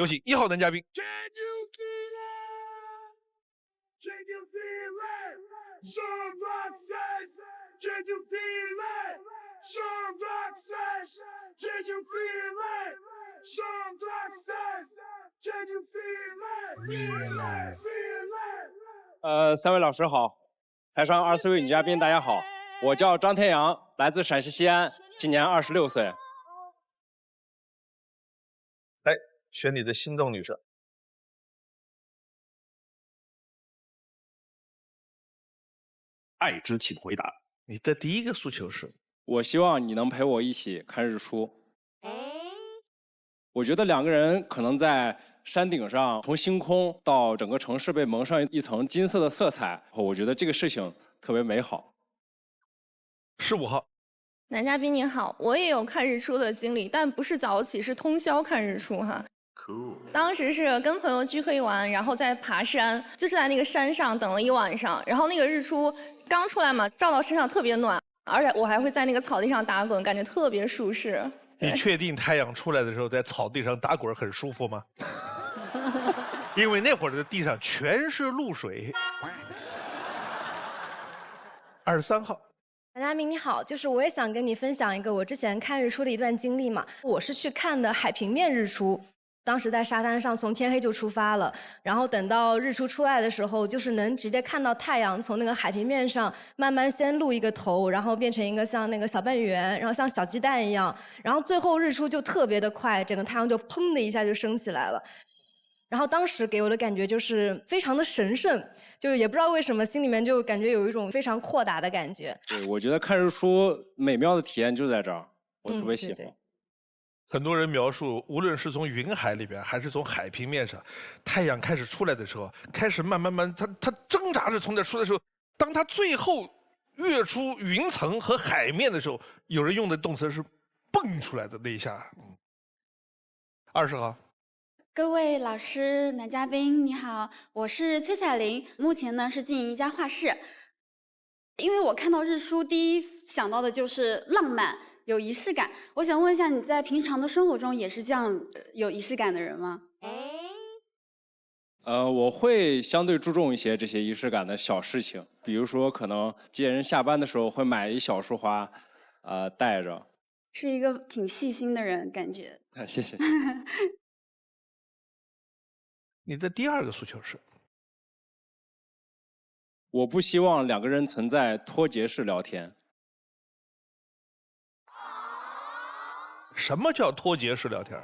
有请1号男嘉宾。3位老师好，台上24位女嘉宾大家好，我叫张天阳，来自陕西西安，今年26岁。来选你的心动女神。爱之请回答。你的第一个诉求是？我希望你能陪我一起看日出。我觉得2个人可能在山顶上，从星空到整个城市被蒙上一层金色的色彩，我觉得这个事情特别美好。15号。男嘉宾您好，我也有看日出的经历，但不是早起，是通宵看日出哈。当时是跟朋友聚会完，然后在爬山，就是在那个山上等了1晚上，然后那个日出刚出来嘛，照到身上特别暖，而且我还会在那个草地上打滚，感觉特别舒适。你确定太阳出来的时候在草地上打滚很舒服吗？因为那会儿的地上全是露水。23号。男嘉宾你好，就是我也想跟你分享一个我之前看日出的一段经历嘛。我是去看的海平面日出，当时在沙滩上从天黑就出发了，然后等到日出出来的时候，就是能直接看到太阳从那个海平面上慢慢先露一个头，然后变成一个像那个小半圆，然后像小鸡蛋一样，然后最后日出就特别的快，整个太阳就砰的一下就升起来了。然后当时给我的感觉就是非常的神圣，就是也不知道为什么心里面就感觉有一种非常豁达的感觉。对，我觉得看日出美妙的体验就在这儿，我特别喜欢。对。很多人描述，无论是从云海里边，还是从海平面上，太阳开始出来的时候，开始慢慢，它挣扎着从这出来的时候，当它最后跃出云层和海面的时候，有人用的动词是蹦出来的那一下。20号。各位老师、男嘉宾，你好，我是崔彩玲，目前呢是经营一家画室。因为我看到日出，第一想到的就是浪漫，有仪式感。我想问一下，你在平常的生活中也是这样有仪式感的人吗？我会相对注重一些这些仪式感的小事情，比如说可能接人下班的时候会买一小束花，带着。是一个挺细心的人，感觉。谢谢。你的第2个诉求是？我不希望2个人存在脱节式聊天。什么叫脱节式聊天？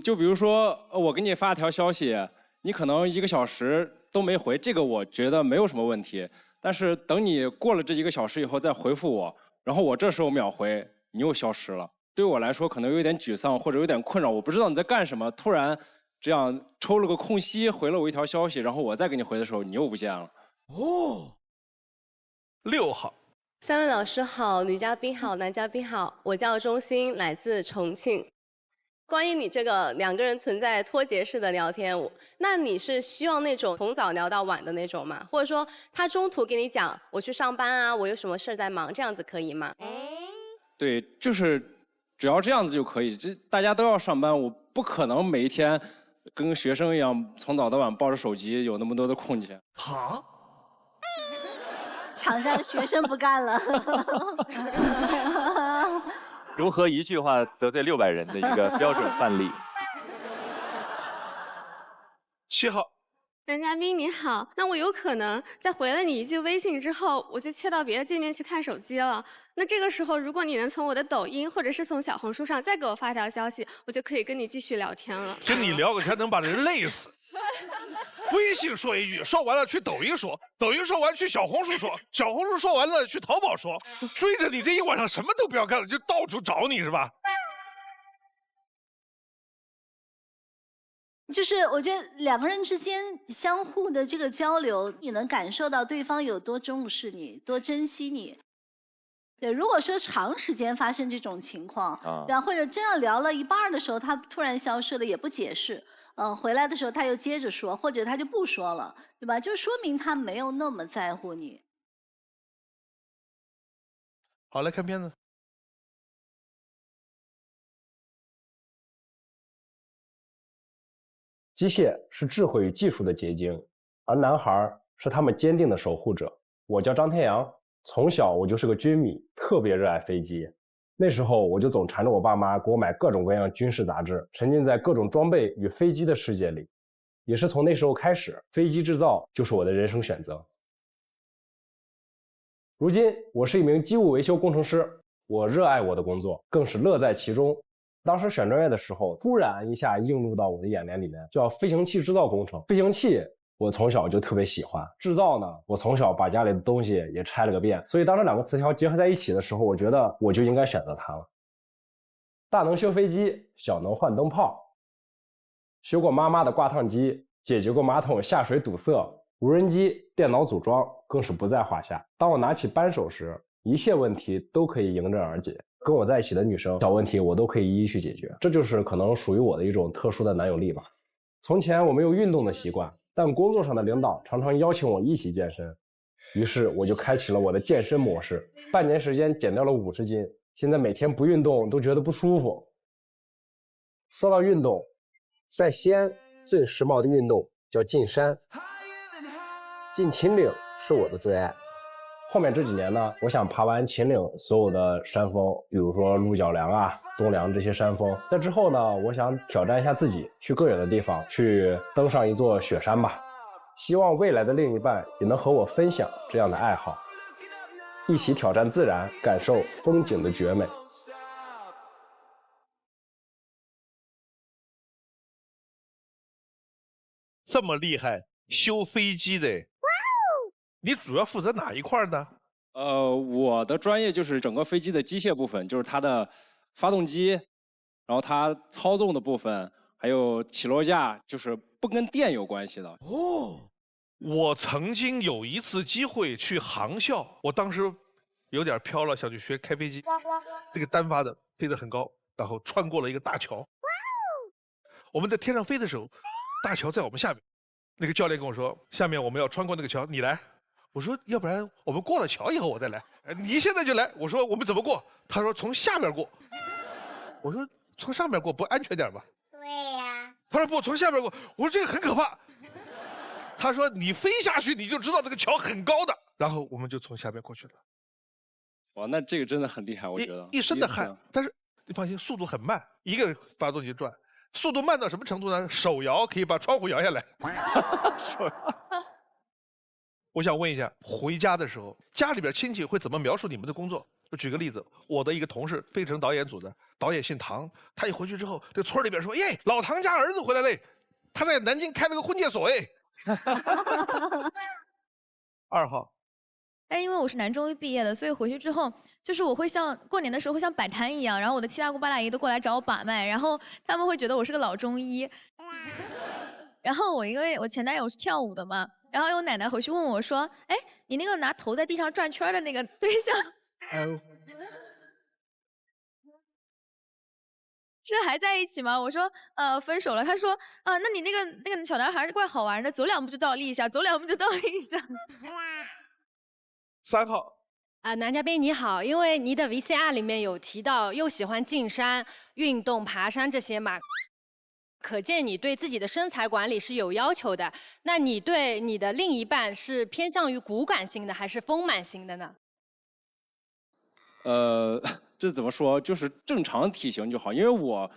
就比如说我给你发条消息，你可能1个小时都没回，这个我觉得没有什么问题。但是等你过了这1个小时以后再回复我，然后我这时候秒回，你又消失了。对我来说可能有点沮丧或者有点困扰，我不知道你在干什么，突然这样抽了个空隙回了我一条消息，然后我再给你回的时候你又不见了。6号。3位老师好，女嘉宾好，男嘉宾好，我叫钟欣，来自重庆。关于你这个2个人存在脱节式的聊天，那你是希望那种从早聊到晚的那种吗？或者说他中途给你讲我去上班啊，我有什么事在忙，这样子可以吗？对，就是只要这样子就可以。这大家都要上班，我不可能每一天跟学生一样从早到晚抱着手机，有那么多的空闲。好。场下的学生不干了。如何一句话得罪600人的一个标准范例。7号。男嘉宾你好，那我有可能在回了你一句微信之后，我就切到别的界面去看手机了。那这个时候，如果你能从我的抖音或者是从小红书上再给我发条消息，我就可以跟你继续聊天了。跟你聊个天能把人累死。微信说一句，说完了去抖音说，抖音说完去小红书说，小红书说完了去淘宝说，追着你这一晚上什么都不要干了，就到处找你是吧？就是我觉得2个人之间相互的这个交流，你能感受到对方有多重视你，多珍惜你。对，如果说长时间发生这种情况，对吧？或者这样聊了一半的时候，他突然消失了，也不解释，回来的时候他又接着说，或者他就不说了，对吧？就说明他没有那么在乎你。好，来看片子。机械是智慧与技术的结晶，而男孩是他们坚定的守护者。我叫张天阳，从小我就是个军迷，特别热爱飞机。那时候我就总缠着我爸妈给我买各种各样军事杂志，沉浸在各种装备与飞机的世界里。也是从那时候开始，飞机制造就是我的人生选择。如今我是一名机务维修工程师，我热爱我的工作，更是乐在其中。当时选专业的时候，突然一下映入到我的眼帘里面，叫飞行器制造工程。飞行器我从小就特别喜欢，制造呢，我从小把家里的东西也拆了个遍。所以当这两个词条结合在一起的时候，我觉得我就应该选择它了。大能修飞机，小能换灯泡，修过妈妈的挂烫机，解决过马桶下水堵塞，无人机、电脑组装更是不在话下。当我拿起扳手时，一切问题都可以迎刃而解。跟我在一起的女生，小问题我都可以一一去解决，这就是可能属于我的一种特殊的男友力吧。从前我没有运动的习惯，但工作上的领导常常邀请我一起健身，于是我就开启了我的健身模式，半年时间减掉了50斤，现在每天不运动都觉得不舒服。说到运动，在西安最时髦的运动叫进山，进秦岭是我的最爱。后面这几年呢，我想爬完秦岭所有的山峰，比如说鹿角梁啊、东梁这些山峰。在之后呢，我想挑战一下自己，去更远的地方，去登上一座雪山吧。希望未来的另一半也能和我分享这样的爱好，一起挑战自然，感受风景的绝美。这么厉害，修飞机的，你主要负责哪一块呢？我的专业就是整个飞机的机械部分，就是它的发动机，然后它操纵的部分，还有起落架，就是不跟电有关系的。哦，我曾经有一次机会去航校，我当时有点飘了，想去学开飞机，这个单发的飞得很高，然后穿过了一个大桥。我们在天上飞的时候，大桥在我们下面，那个教练跟我说，下面我们要穿过那个桥，你来。我说要不然我们过了桥以后我再来，你现在就来。我说我们怎么过？他说从下面过。我说从上面过不安全点吗？对呀。他说不，从下面过。我说这个很可怕。他说你飞下去你就知道这个桥很高的。然后我们就从下面过去了。哇，那这个真的很厉害，我觉得。一身的汗，但是你放心，速度很慢，一个发动机转，速度慢到什么程度呢？手摇可以把窗户摇下来。我想问一下，回家的时候，家里边亲戚会怎么描述你们的工作？就举个例子，我的一个同事，费城导演组的导演姓唐，他一回去之后，这村里边说，耶，老唐家儿子回来嘞，他在南京开了个婚介所，哎。2号。但因为我是南中医毕业的，所以回去之后，就是我会像过年的时候会像摆摊一样，然后我的七大姑八大姨都过来找我把脉，然后他们会觉得我是个老中医。然后因为我前男友是跳舞的嘛，然后我奶奶回去问我说：“哎，你那个拿头在地上转圈的那个对象，这还在一起吗？”我说：“分手了。”他说：“啊，那你那个小男孩怪好玩的，走2步就倒立一下，走2步就倒立一下。”3号。男嘉宾你好，因为你的 VCR 里面有提到又喜欢进山、运动、爬山这些嘛。可见你对自己的身材管理是有要求的。那你对你的另一半是偏向于骨感型的还是丰满型的呢？这怎么说？就是正常体型就好，因为我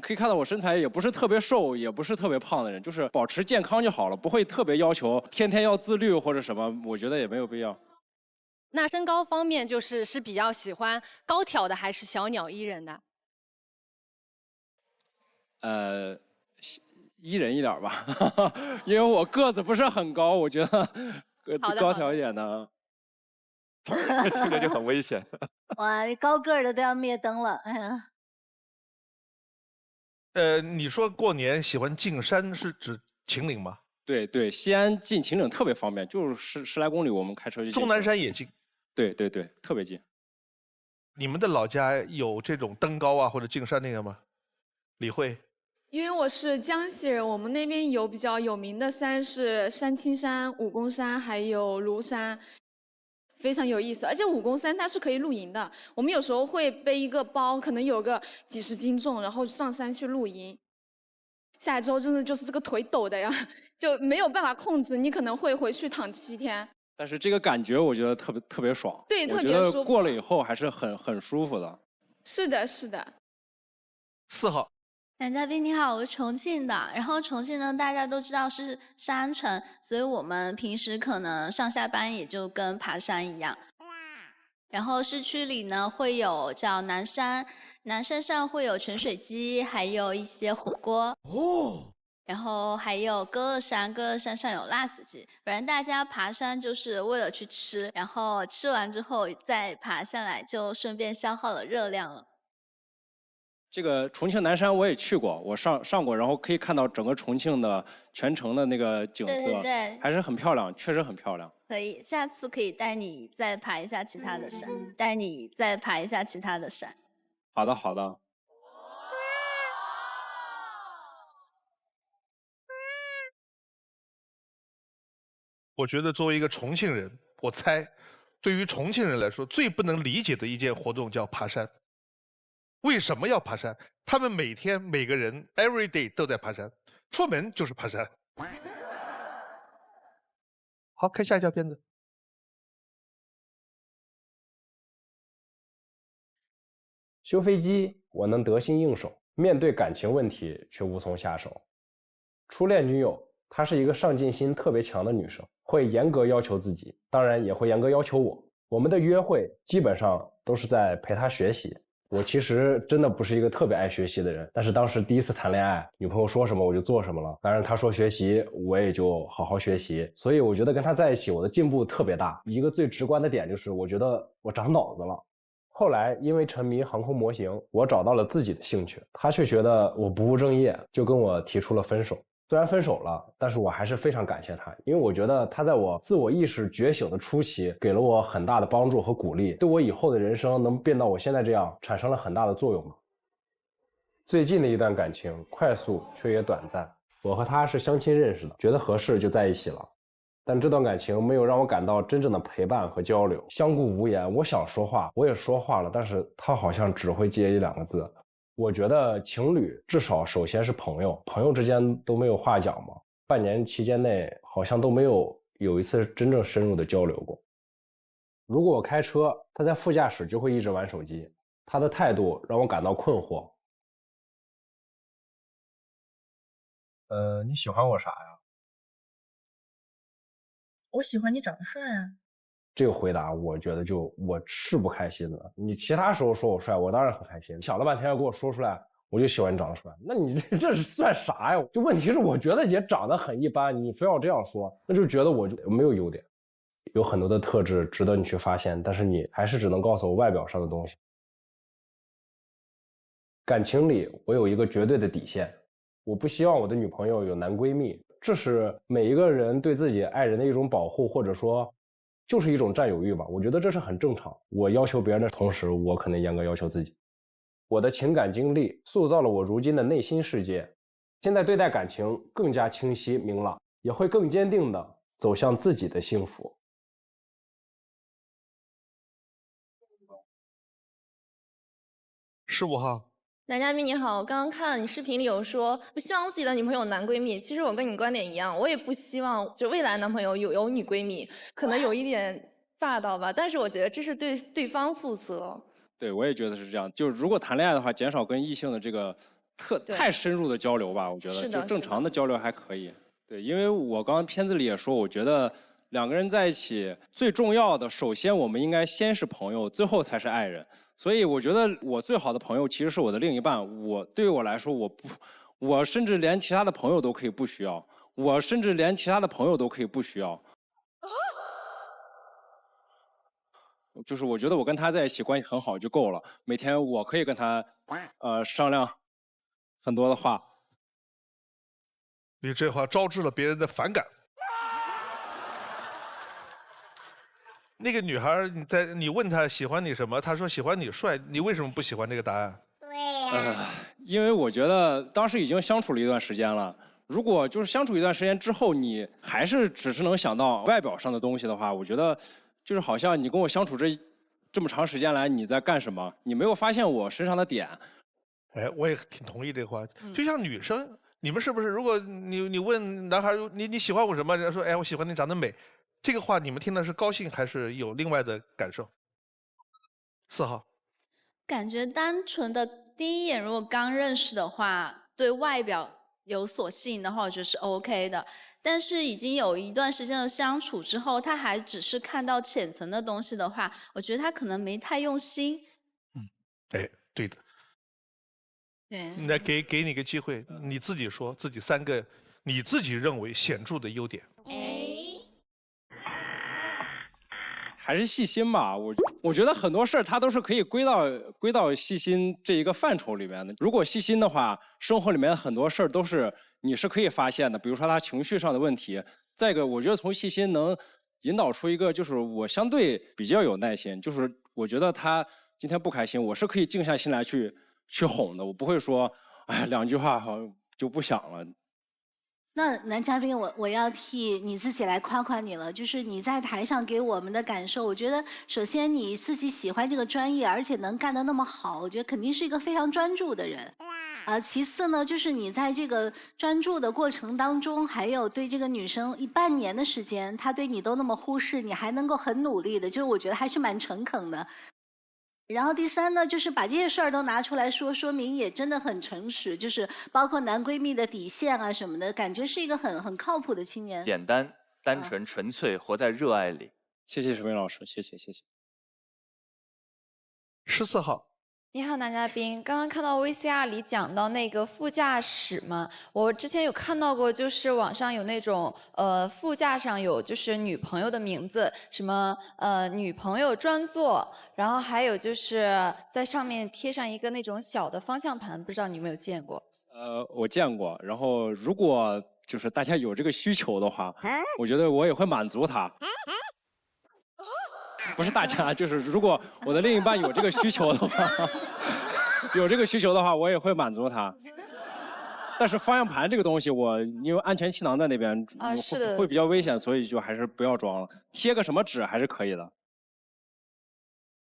可以看到我身材也不是特别瘦，也不是特别胖的人，就是保持健康就好了，不会特别要求天天要自律或者什么，我觉得也没有必要。那身高方面是比较喜欢高挑的还是小鸟依人的？依人一点吧，因为我个子不是很高，我觉得高挑一点的。听着就很危险。哇，高个儿的都要灭灯了，哎呀。你说过年喜欢进山是指秦岭吗？对对，西安进秦岭特别方便，就是10来公里，我们开车就进。终南山也近。对对对，特别近。你们的老家有这种登高啊或者进山那个吗？李慧。因为我是江西人，我们那边有比较有名的山是山青山、武功山，还有庐山，非常有意思。而且武功山它是可以露营的，我们有时候会背一个包，可能有个几10斤重，然后上山去露营。下来之后真的就是这个腿抖的呀，就没有办法控制，你可能会回去躺7天。但是这个感觉我觉得特别爽，对，特别舒服。我觉得过了以后还是很舒服的。是的，是的。4号。男嘉宾你好，我是重庆的。然后重庆呢，大家都知道是山城，所以我们平时可能上下班也就跟爬山一样。然后市区里呢会有叫南山，南山上会有泉水鸡，还有一些火锅。哦。然后还有歌乐山，歌乐山上有辣子鸡。反正大家爬山就是为了去吃，然后吃完之后再爬下来，就顺便消耗了热量了。这个重庆南山我也去过，我上过，然后可以看到整个重庆的全城的那个景色，对，还是很漂亮，确实很漂亮。可以，下次可以带你再爬一下其他的山，带你再爬一下其他的山。好的，好的。我觉得作为一个重庆人，我猜，对于重庆人来说，最不能理解的一件活动叫爬山。为什么要爬山？他们每天每个人 every day 都在爬山，出门就是爬山。好，看下一条片子。修飞机我能得心应手，面对感情问题却无从下手。初恋女友她是一个上进心特别强的女生，会严格要求自己，当然也会严格要求我。我们的约会基本上都是在陪她学习。我其实真的不是一个特别爱学习的人，但是当时第一次谈恋爱，女朋友说什么我就做什么了。当然她说学习，我也就好好学习。所以我觉得跟她在一起，我的进步特别大。一个最直观的点就是，我觉得我长脑子了。后来因为沉迷航空模型，我找到了自己的兴趣，她却觉得我不务正业，就跟我提出了分手。虽然分手了，但是我还是非常感谢他，因为我觉得他在我自我意识觉醒的初期给了我很大的帮助和鼓励，对我以后的人生能变到我现在这样产生了很大的作用。最近的一段感情快速却也短暂，我和他是相亲认识的，觉得合适就在一起了。但这段感情没有让我感到真正的陪伴和交流，相顾无言。我想说话，我也说话了，但是他好像只会接1-2个字。我觉得情侣至少首先是朋友，朋友之间都没有话讲嘛。半年期间内好像都没有一次真正深入的交流过。如果我开车，他在副驾驶就会一直玩手机，他的态度让我感到困惑。你喜欢我啥呀？我喜欢你长得帅啊。这个回答我觉得我是不开心的。你其他时候说我帅，我当然很开心。想了半天要给我说出来，我就喜欢你长得帅，那你这是算啥呀？就问题是我觉得也长得很一般，你非要这样说，那就觉得我就没有优点。有很多的特质值得你去发现，但是你还是只能告诉我外表上的东西。感情里我有一个绝对的底线，我不希望我的女朋友有男闺蜜，这是每一个人对自己爱人的一种保护，或者说就是一种占有欲吧，我觉得这是很正常。我要求别人的同时，我可能严格要求自己。我的情感经历塑造了我如今的内心世界，现在对待感情更加清晰明朗，也会更坚定地走向自己的幸福。15号。男嘉宾你好，我刚刚看你视频里有说不希望自己的女朋友有男闺蜜，其实我跟你观点一样，我也不希望就未来男朋友有女闺蜜，可能有一点霸道吧，但是我觉得这是对对方负责。对，我也觉得是这样。就如果谈恋爱的话，减少跟异性的这个太深入的交流吧，我觉得就正常的交流还可以。对，因为我刚刚片子里也说，我觉得两个人在一起最重要的，首先我们应该先是朋友，最后才是爱人。所以我觉得我最好的朋友其实是我的另一半。对于我来说，我甚至连其他的朋友都可以不需要，就是我觉得我跟他在一起关系很好就够了，每天我可以跟他商量很多的话。你这话招致了别人的反感。那个女孩，你问她喜欢你什么，她说喜欢你帅，你为什么不喜欢这个答案？对因为我觉得当时已经相处了一段时间了，如果就是相处一段时间之后，你还是只是能想到外表上的东西的话，我觉得就是好像你跟我相处这么长时间来，你在干什么？你没有发现我身上的点。哎，我也挺同意这话。就像女生你们是不是？如果你问男孩你喜欢我什么？人家说哎我喜欢你长得美，这个话你们听的是高兴还是有另外的感受？4号。感觉单纯的第一眼，如果刚认识的话，对外表有所吸引的话，我觉得是 OK 的。但是已经有一段时间的相处之后，他还只是看到浅层的东西的话，我觉得他可能没太用心。哎，对的。对。那给你个机会，你自己说自己3个你自己认为显著的优点。还是细心吧，我觉得很多事儿它都是可以归到细心这一个范畴里面的。如果细心的话，生活里面很多事儿都是你是可以发现的，比如说他情绪上的问题。再一个，我觉得从细心能引导出一个，就是我相对比较有耐心，就是我觉得他今天不开心，我是可以静下心来去哄的，我不会说，哎，2句话好像就不想了。那男嘉宾，我要替你自己来夸夸你了。就是你在台上给我们的感受，我觉得首先你自己喜欢这个专业，而且能干得那么好，我觉得肯定是一个非常专注的人。其次呢，就是你在这个专注的过程当中，还有对这个女生半年的时间，她对你都那么忽视，你还能够很努力的，就是我觉得还是蛮诚恳的。然后第3呢，就是把这些事儿都拿出来说，说明也真的很诚实，就是包括男闺蜜的底线啊什么的，感觉是一个很靠谱的青年。简单、单纯、纯粹，活在热爱里。谢谢沈冰老师，谢谢。14号。你好，男嘉宾。刚刚看到 VCR 里讲到那个副驾驶嘛，我之前有看到过，就是网上有那种副驾上有就是女朋友的名字，什么女朋友专座，然后还有就是在上面贴上一个那种小的方向盘，不知道你有没有见过？我见过。然后如果就是大家有这个需求的话，我觉得我也会满足他。不是大家，就是如果我的另一半有这个需求的话，我也会满足他。但是方向盘这个东西，因为安全气囊在那边，会比较危险，所以就还是不要装了。贴个什么纸还是可以的。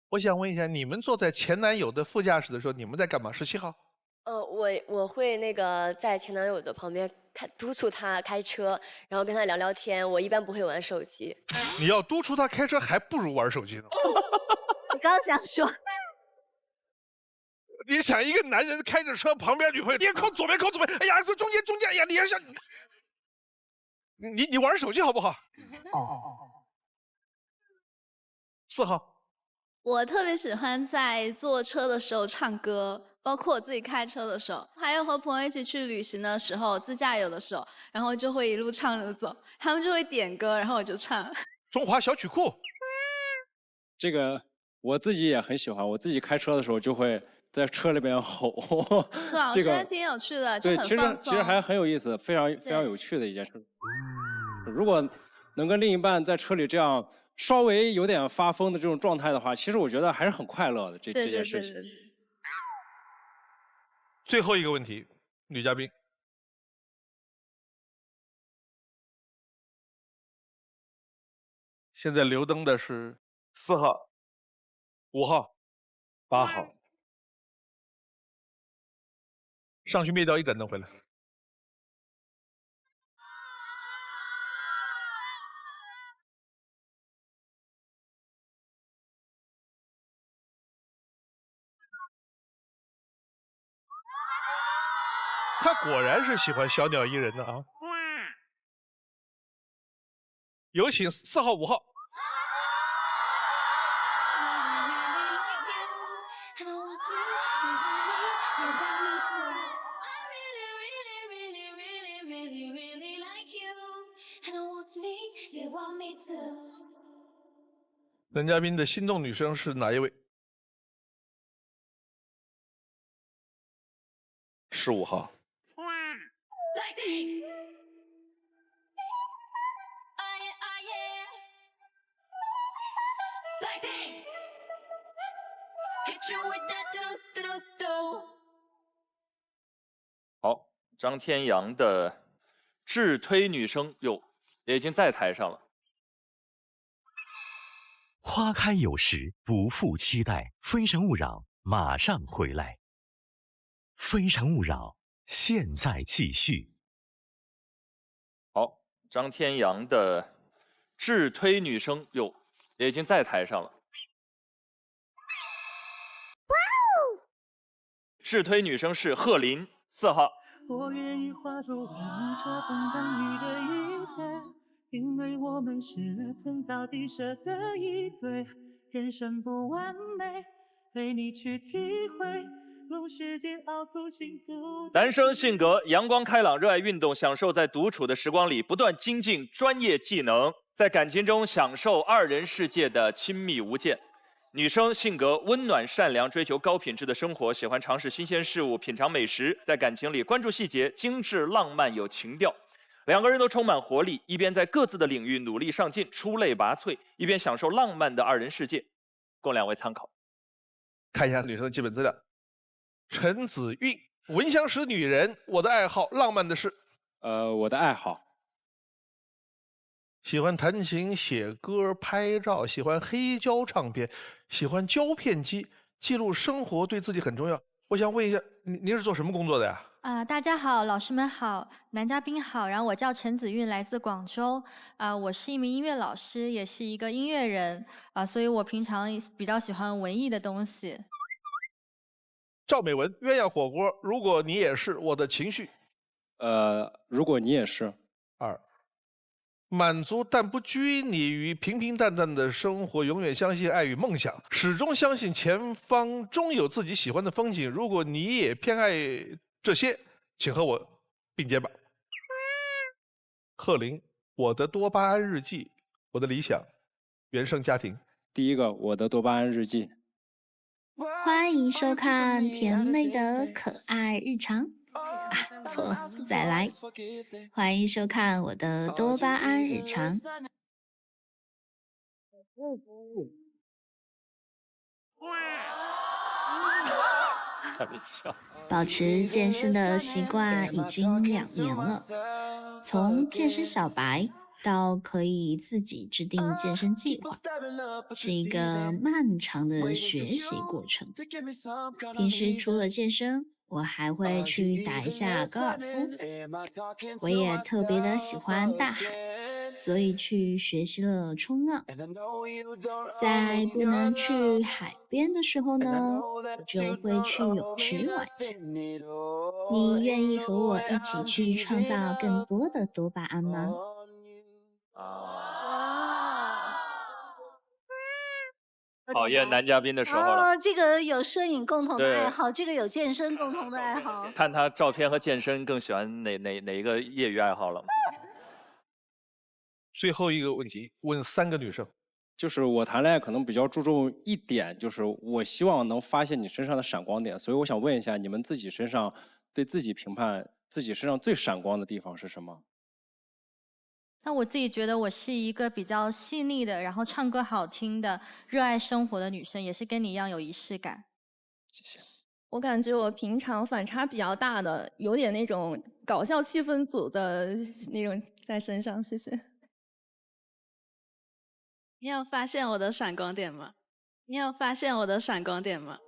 我想问一下，你们坐在前男友的副驾驶的时候，你们在干嘛？17号。我会那个在前男友的旁边督促他开车，然后跟他聊聊天。我一般不会玩手机。你要督促他开车，还不如玩手机呢。我刚想说，你想一个男人开着车，旁边女朋友，你靠左边，哎呀，中间，哎呀，你还想你玩手机好不好？4号。我特别喜欢在坐车的时候唱歌，包括我自己开车的时候，还有和朋友一起去旅行的时候，自驾游的时候，然后就会一路唱着走，他们就会点歌，然后我就唱。中华小曲库。这个我自己也很喜欢，我自己开车的时候就会在车里边吼。是吧？我觉得挺有趣的，就对，很放松。其实还很有意思，非常有趣的一件事。如果能跟另一半在车里这样稍微有点发疯的这种状态的话，其实我觉得还是很快乐的这件事情。最后一个问题，女嘉宾。现在留灯的是4号、5号、8号。上去灭掉一盏灯回来。他果然是喜欢小鸟依人的啊！有请4号、5号。男嘉宾的心动女生是哪一位？15号。好，张天阳的智推女生也已经在台上了。花开有时，不负期待。非诚勿扰，马上回来。非诚勿扰，现在继续。好，张天阳的智推女生也已经在台上了。智推女生是贺林，4号。我愿意化作你这风干雨的一对，因为我们是天造地设的一对，人生不完美，陪你去体会，用时间熬出幸福。男生性格阳光开朗，热爱运动，享受在独处的时光里不断精进专业技能，在感情中享受二人世界的亲密无间。女生性格温暖善良，追求高品质的生活，喜欢尝试新鲜事物，品尝美食，在感情里关注细节，精致浪漫有情调。两个人都充满活力，一边在各自的领域努力上进，出类拔萃，一边享受浪漫的二人世界，供两位参考。看一下女生的基本资料：陈子韵，闻香识女人，我的爱好浪漫的事。我的爱好。喜欢弹琴、写歌、拍照，喜欢黑胶唱片，喜欢胶片机，记录生活对自己很重要。我想问一下，您是做什么工作的呀？大家好，老师们好，男嘉宾好。然后我叫陈子韵，来自广州。我是一名音乐老师，也是一个音乐人。所以我平常比较喜欢文艺的东西。赵美文，鸳鸯火锅，如果你也是我的情绪。如果你也是。2，满足但不拘泥于平平淡淡的生活，永远相信爱与梦想，始终相信前方终有自己喜欢的风景。如果你也偏爱这些，请和我并肩吧。贺林，我的多巴胺日记，我的理想，原生家庭。第一个，我的多巴胺日记。欢迎收看甜美的可爱日常。错了，再来。欢迎收看我的多巴胺日常。保持健身的习惯已经2年了，从健身小白到可以自己制定健身计划，是一个漫长的学习过程。平时除了健身，我还会去打一下高尔夫。我也特别的喜欢大海，所以去学习了冲浪。在不能去海边的时候呢，我就会去泳池玩一下。你愿意和我一起去创造更多的多巴胺吗？考验男嘉宾的时候了。这个有摄影共同的对爱好，这个有健身共同的爱好。看他照片和健身更喜欢哪一个业余爱好了吗？最后一个问题，问3个女生。就是我谈恋爱可能比较注重一点，就是我希望能发现你身上的闪光点，所以我想问一下，你们自己身上对自己评判自己身上最闪光的地方是什么？那我自己觉得我是一个比较细腻的，然后唱歌好听的，热爱生活的女生，也是跟你一样有仪式感。谢谢。我感觉我平常反差比较大的，有点那种搞笑气氛组的那种在身上。谢谢。你有发现我的闪光点吗？你有发现我的闪光点吗？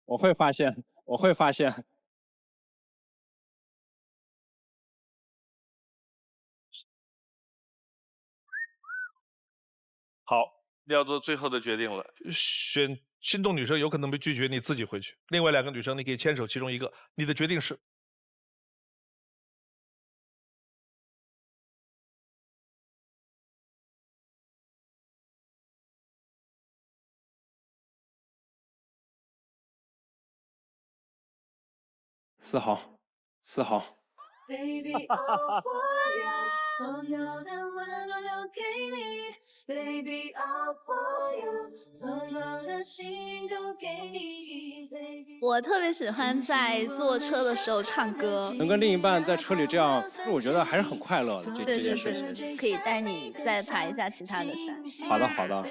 我会发现，我会发现。好，你要做最后的决定了。选心动女生有可能被拒绝，你自己回去。另外2个女生，你可以牵手其中一个。你的决定是？4号，4号。Baby, all for you， 所有的温暖留给你。Baby, all for you， 所有的心都给你。我特别喜欢在坐车的时候唱歌，能跟另一半在车里这样，我觉得还是很快乐的。这件事情。对，可以带你再爬一下其他的山。好的，好的。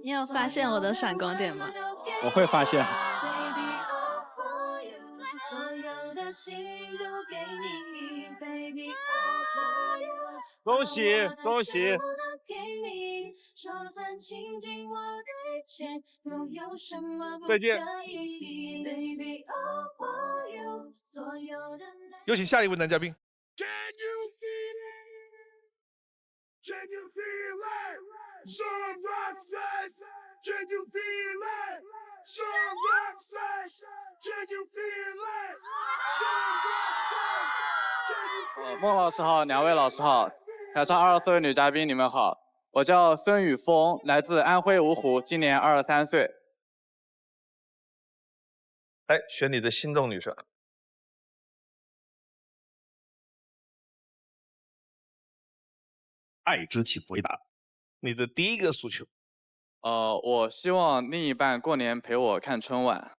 你有发现我的闪光点吗？我会发现。恭喜恭喜！再见。有请下一位男嘉宾。孟老师好，两位老师好，台上24位女嘉宾你们好，我叫孙宇峰，来自安徽芜湖，今年23岁。来选你的心动女生。爱之请回答。你的第一个诉求。我希望另一半过年陪我看春晚。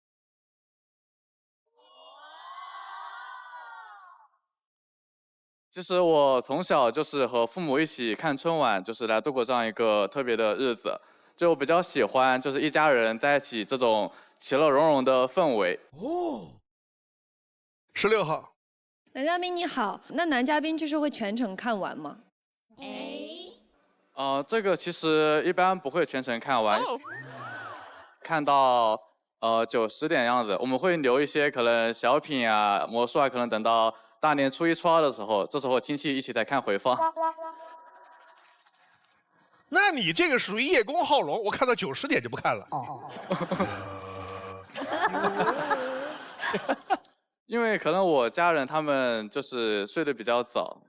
其实我从小就是和父母一起看春晚，就是来度过这样一个特别的日子。就我比较喜欢，就是一家人在一起这种其乐融融的氛围。16号，男嘉宾你好，那男嘉宾就是会全程看完吗？这个其实一般不会全程看完，看到9、10点样子，我们会留一些可能小品啊、魔术啊，可能等到大年初1、初2的时候，这时候亲戚一起再看回放。那你这个属于叶公好龙，我看到9、10点就不看了。因为可能我家人他们就是睡得比较早。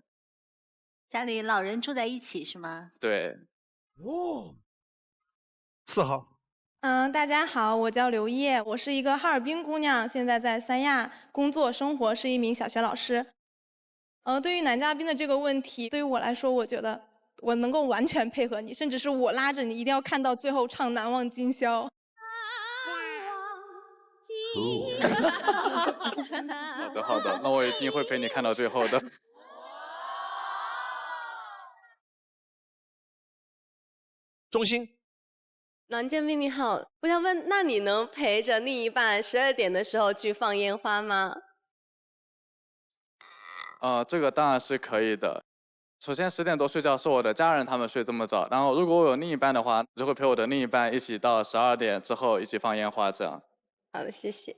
家里老人住在一起是吗？对。4号。大家好，我叫刘烨，我是一个哈尔滨姑娘，现在在三亚工作生活，是一名小学老师。对于男嘉宾的这个问题，对于我来说，我觉得我能够完全配合你，甚至是我拉着你，一定要看到最后唱《难忘今宵》。好的好的，那我一定会陪你看到最后的。钟欣，男嘉宾你好，我想问，那你能陪着另一半12点的时候去放烟花吗？这个当然是可以的。首先10点多睡觉是我的家人他们睡这么早，然后如果我有另一半的话，就会陪我的另一半一起到12点之后一起放烟花，这样。好的，谢谢。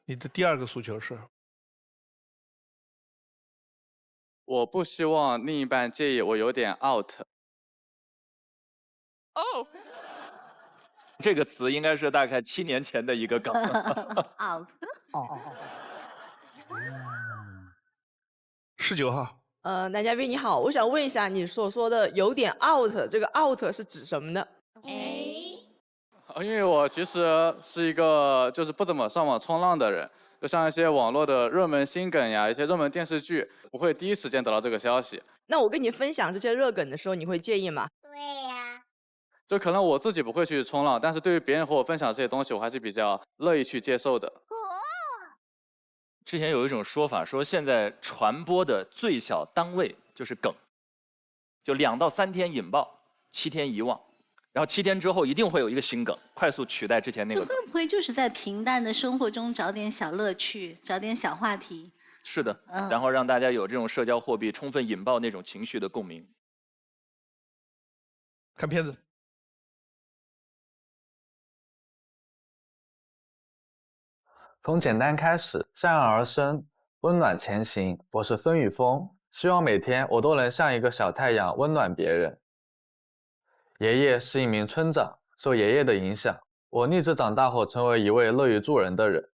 你的第二个诉求是？我不希望另一半介意我有点 out。这个词应该是大概7年前的一个梗。out。19号。男嘉宾你好，我想问一下，你所说的有点 out， 这个 out 是指什么呢？因为我其实是一个就是不怎么上网冲浪的人，就像一些网络的热门新梗呀，一些热门电视剧，不会第一时间得到这个消息。那我跟你分享这些热梗的时候，你会介意吗？对呀。就可能我自己不会去冲浪，但是对于别人和我分享这些东西，我还是比较乐意去接受的。之前有一种说法，说现在传播的最小单位就是梗，就2到3天引爆，7天遗忘，然后7天之后一定会有一个新梗，快速取代之前那个梗。会不会就是在平淡的生活中找点小乐趣，找点小话题？是的，然后让大家有这种社交货币，充分引爆那种情绪的共鸣。看片子。从简单开始，戛然而生，温暖前行。我是孙宇峰，希望每天我都能像一个小太阳，温暖别人。爷爷是一名村长，受爷爷的影响，我立志长大后成为一位乐于助人的人。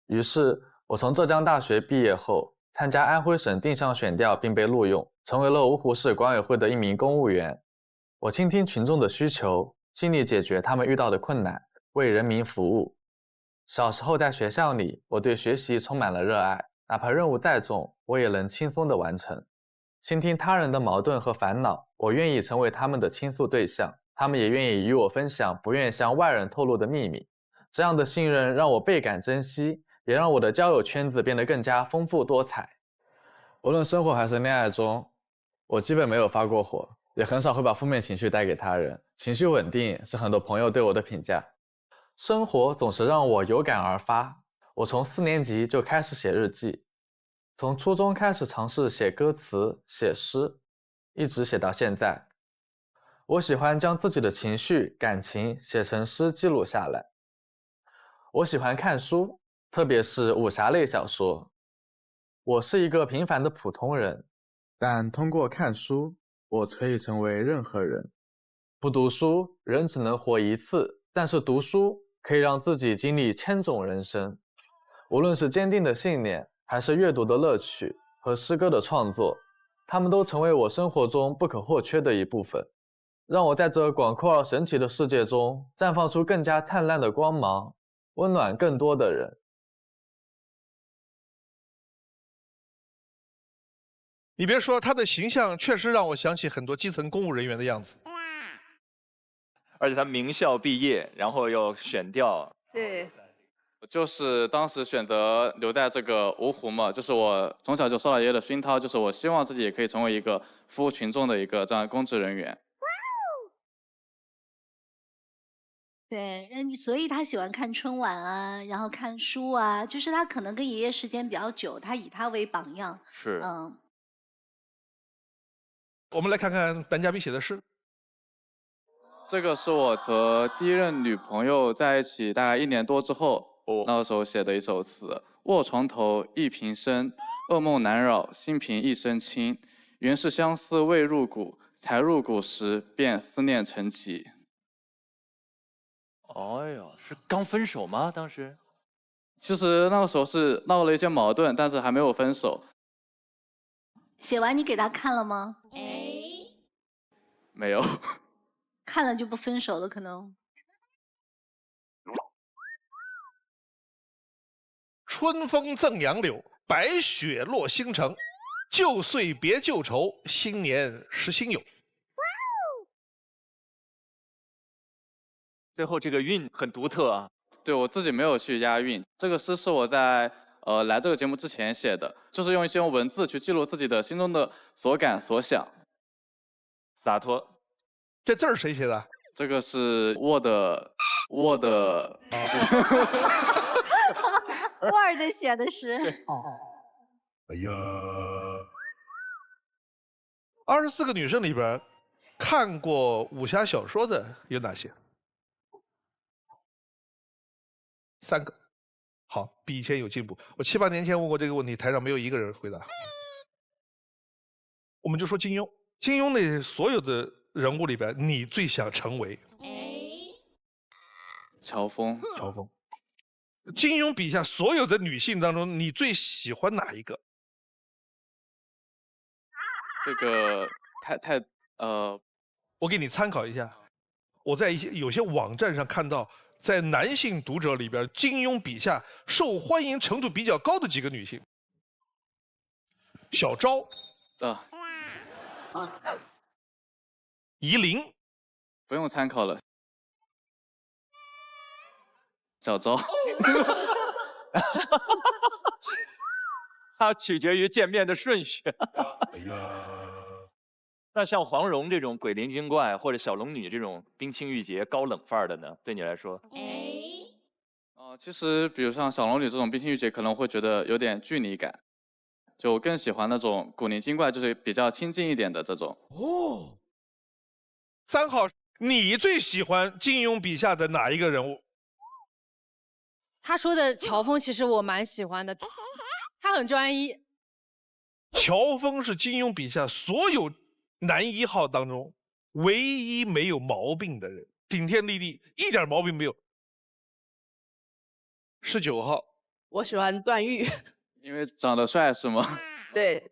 于是，我从浙江大学毕业后，参加安徽省定向选调并被录用，成为了芜湖市管委会的一名公务员。我倾听群众的需求，尽力解决他们遇到的困难，为人民服务。小时候在学校里，我对学习充满了热爱，哪怕任务再重，我也能轻松地完成。倾听他人的矛盾和烦恼，我愿意成为他们的倾诉对象，他们也愿意与我分享不愿向外人透露的秘密。这样的信任让我倍感珍惜，也让我的交友圈子变得更加丰富多彩。无论生活还是恋爱中，我基本没有发过火，也很少会把负面情绪带给他人，情绪稳定是很多朋友对我的评价。生活总是让我有感而发，我从4年级就开始写日记，从初中开始尝试写歌词、写诗，一直写到现在。我喜欢将自己的情绪、感情写成诗记录下来。我喜欢看书，特别是武侠类小说。我是一个平凡的普通人，但通过看书，我可以成为任何人。不读书，人只能活一次，但是读书可以让自己经历1000种人生。无论是坚定的信念，还是阅读的乐趣和诗歌的创作，它们都成为我生活中不可或缺的一部分，让我在这广阔而神奇的世界中绽放出更加灿烂的光芒，温暖更多的人。你别说，他的形象确实让我想起很多基层公务人员的样子。而且他名校毕业，然后又选调。对，就是当时选择留在这个芜湖嘛，就是我从小就受到爷爷的熏陶，就是我希望自己也可以成为一个服务群众的一个这样公职人员。对，所以他喜欢看春晚啊，然后看书啊，就是他可能跟爷爷时间比较久，他以他为榜样。是。我们来看看男嘉宾写的诗。这个是我和第一任女朋友在一起大概1年多之后，那个时候写的一首词：卧床头一平生，噩梦难扰，心平一身轻。原是相思未入骨，才入骨时便思念成疾。哎呦，是刚分手吗？当时？其实那个时候是闹了一些矛盾，但是还没有分手。写完你给他看了吗？没有。看了就不分手了，可能。春风赠杨柳，白雪落星城。旧岁别旧愁，新年识新友。最后这个韵很独特啊。对，我自己没有去押韵。这个诗是我在来这个节目之前写的，就是用一些文字去记录自己的心中的所感所想。洒脱。这字儿谁写的？这个是Word 写的诗。哎呀，24个女生里边，看过武侠小说的有哪些？3个。好，比以前有进步。我7、8年前问过这个问题，台上没有一个人回答。我们就说金庸，金庸那所有的人物里边，你最想成为？乔峰。乔峰。金庸笔下所有的女性当中，你最喜欢哪一个？这个我给你参考一下。我在有些网站上看到，在男性读者里边，金庸笔下受欢迎程度比较高的几个女性：小昭。夷陵。不用参考了。小昭。它取决于见面的顺序。那像黄蓉这种鬼灵精怪，或者小龙女这种冰清玉洁、高冷范儿的呢？对你来说？其实比如像小龙女这种冰清玉洁，可能会觉得有点距离感，就我更喜欢那种古灵精怪，就是比较亲近一点的这种。哦。3号，你最喜欢金庸笔下的哪一个人物？他说的乔峰，其实我蛮喜欢的，他很专一。乔峰是金庸笔下所有男1号当中唯一没有毛病的人，顶天立地，一点毛病没有。19号，我喜欢段誉。因为长得帅是吗？对。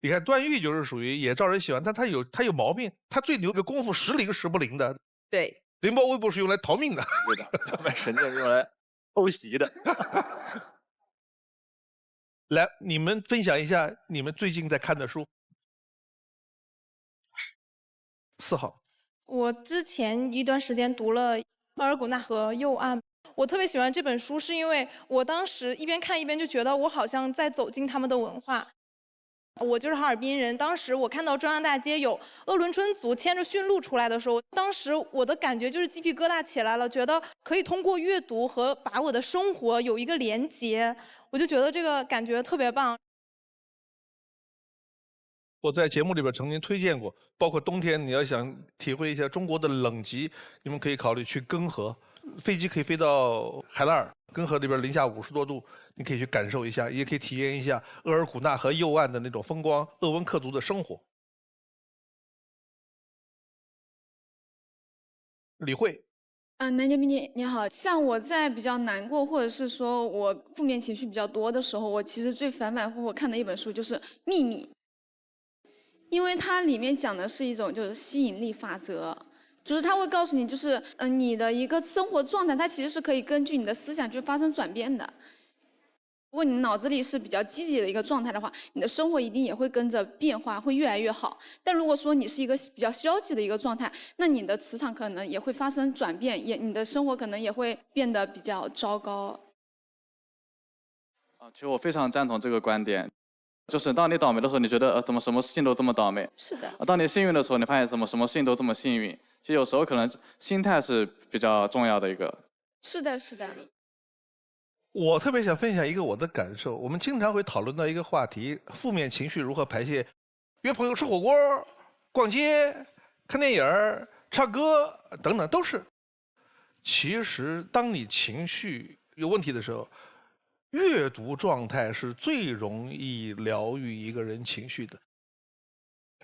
你看段誉就是属于也招人喜欢，但他有毛病，他最牛的功夫时灵时不灵的。对。凌波微步是用来逃命的。对的，卖神剑是用来偷袭的。来，你们分享一下你们最近在看的书。4号。我之前一段时间读了《额尔古纳河右岸》，我特别喜欢这本书，是因为我当时一边看一边就觉得我好像在走进他们的文化。我就是哈尔滨人，当时我看到中央大街有鄂伦春族牵着驯鹿出来的时候，当时我的感觉就是鸡皮疙瘩起来了，觉得可以通过阅读和把我的生活有一个连结，我就觉得这个感觉特别棒。我在节目里边曾经推荐过，包括冬天你要想体会一下中国的冷极，你们可以考虑去根河，飞机可以飞到海拉尔，根河里边零下50多度，你可以去感受一下，也可以体验一下额尔古纳河右岸的那种风光，鄂温克族的生活。李慧。男嘉宾你好，像我在比较难过，或者是说我负面情绪比较多的时候，我其实最反反复复看的一本书就是《秘密》。因为它里面讲的是一种就是吸引力法则，就是它会告诉你，就是你的一个生活状态，它其实是可以根据你的思想去发生转变的。如果你脑子里是比较积极的一个状态的话，你的生活一定也会跟着变化，会越来越好。但如果说你是一个比较消极的一个状态，那你的磁场可能也会发生转变，你的生活可能也会变得比较糟糕。其实我非常赞同这个观点。就是当你倒霉的时候，你觉得怎么什么事情都这么倒霉？是的。当你幸运的时候，你发现怎么什么事情都这么幸运。其实有时候可能心态是比较重要的一个。是的，是的。我特别想分享一个我的感受，我们经常会讨论到一个话题：负面情绪如何排泄？约朋友吃火锅、逛街、看电影、唱歌等等都是。其实，当你情绪有问题的时候，阅读状态是最容易疗愈一个人情绪的。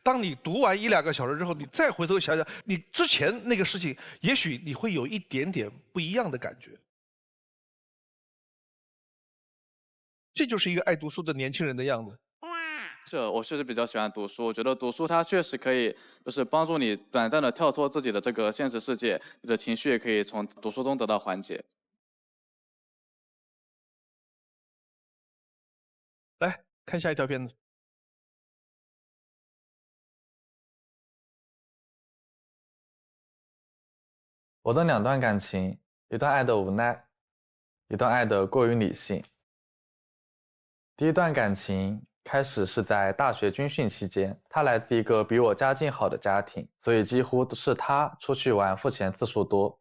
当你读完1、2个小时之后，你再回头想想你之前那个事情，也许你会有一点点不一样的感觉。这就是一个爱读书的年轻人的样子。我确实比较喜欢读书，我觉得读书它确实可以就是帮助你短暂的跳脱自己的这个现实世界，你的情绪也可以从读书中得到缓解。来看下一条片子。我的2段感情，一段爱的无奈，一段爱的过于理性。第一段感情开始是在大学军训期间，他来自一个比我家境好的家庭，所以几乎是他出去玩付钱次数多。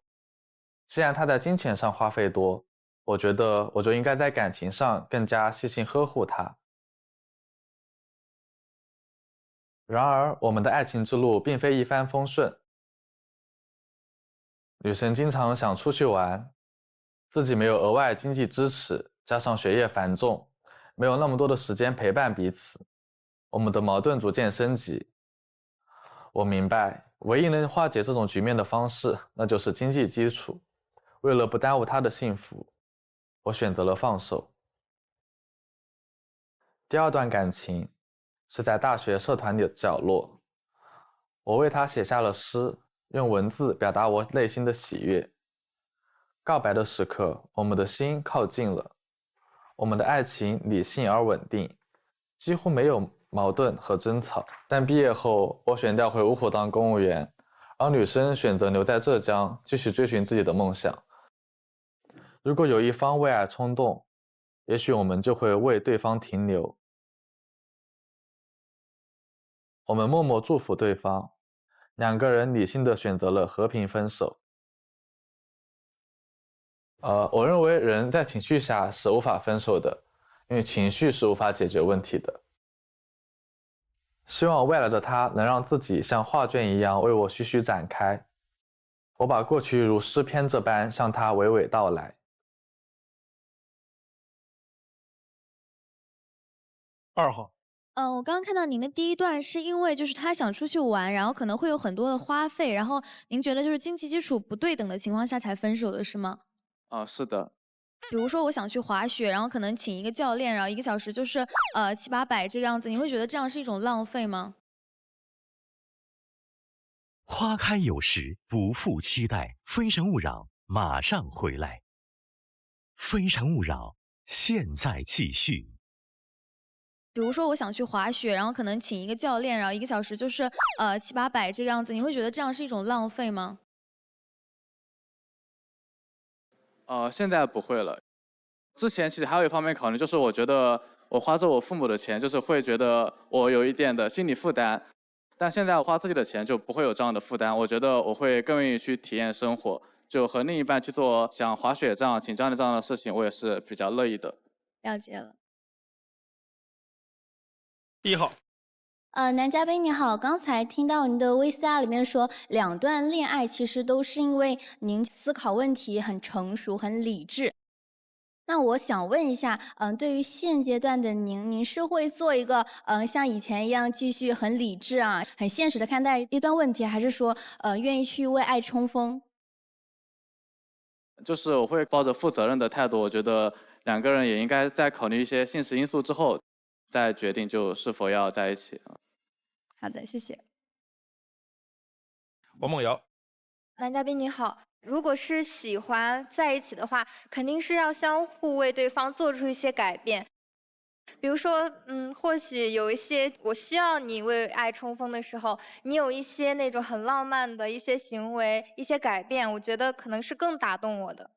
既然他在金钱上花费多，我觉得我就应该在感情上更加细心呵护他。然而，我们的爱情之路并非一帆风顺。女生经常想出去玩，自己没有额外经济支持，加上学业繁重，没有那么多的时间陪伴彼此，我们的矛盾逐渐升级。我明白，唯一能化解这种局面的方式，那就是经济基础。为了不耽误她的幸福，我选择了放手。第2段感情是在大学社团里的角落，我为她写下了诗，用文字表达我内心的喜悦。告白的时刻，我们的心靠近了，我们的爱情理性而稳定，几乎没有矛盾和争吵。但毕业后，我选调回芜湖当公务员，而女生选择留在浙江继续追寻自己的梦想。如果有一方为爱冲动，也许我们就会为对方停留。我们默默祝福对方，2个人理性地选择了和平分手。我认为人在情绪下是无法分手的，因为情绪是无法解决问题的。希望未来的他能让自己像画卷一样为我徐徐展开，我把过去如诗篇这般向他娓娓道来。2号。我刚刚看到您的第1段是因为就是他想出去玩，然后可能会有很多的花费，然后您觉得就是经济基础不对等的情况下才分手的是吗？是的。比如说我想去滑雪，然后可能请一个教练，然后1个小时就是700、800这个样子，你会觉得这样是一种浪费吗？花开有时，不负期待。非诚勿扰，马上回来。非诚勿扰，现在继续。比如说我想去滑雪，然后可能请一个教练，然后1个小时就是700、800这个样子，你会觉得这样是一种浪费吗？现在不会了。之前其实还有一方面考虑，就是我觉得我花着我父母的钱，就是会觉得我有一点的心理负担。但现在我花自己的钱就不会有这样的负担，我觉得我会更愿意去体验生活，就和另一半去做像滑雪这样紧张的这样的事情，我也是比较乐意的。了解了。1号。男嘉宾你好，刚才听到您的 VCR 里面说，2段恋爱其实都是因为您思考问题很成熟、很理智。那我想问一下，对于现阶段的您，您是会做一个像以前一样继续很理智啊、很现实的看待一段问题，还是说愿意去为爱冲锋？就是我会抱着负责任的态度，我觉得2个人也应该在考虑一些现实因素之后，再决定就是否要在一起。好的，谢谢。王梦瑶。男嘉宾你好，如果是喜欢在一起的话，肯定是要相互为对方做出一些改变。比如说，或许有一些我需要你为爱冲锋的时候，你有一些那种很浪漫的一些行为、一些改变，我觉得可能是更打动我的。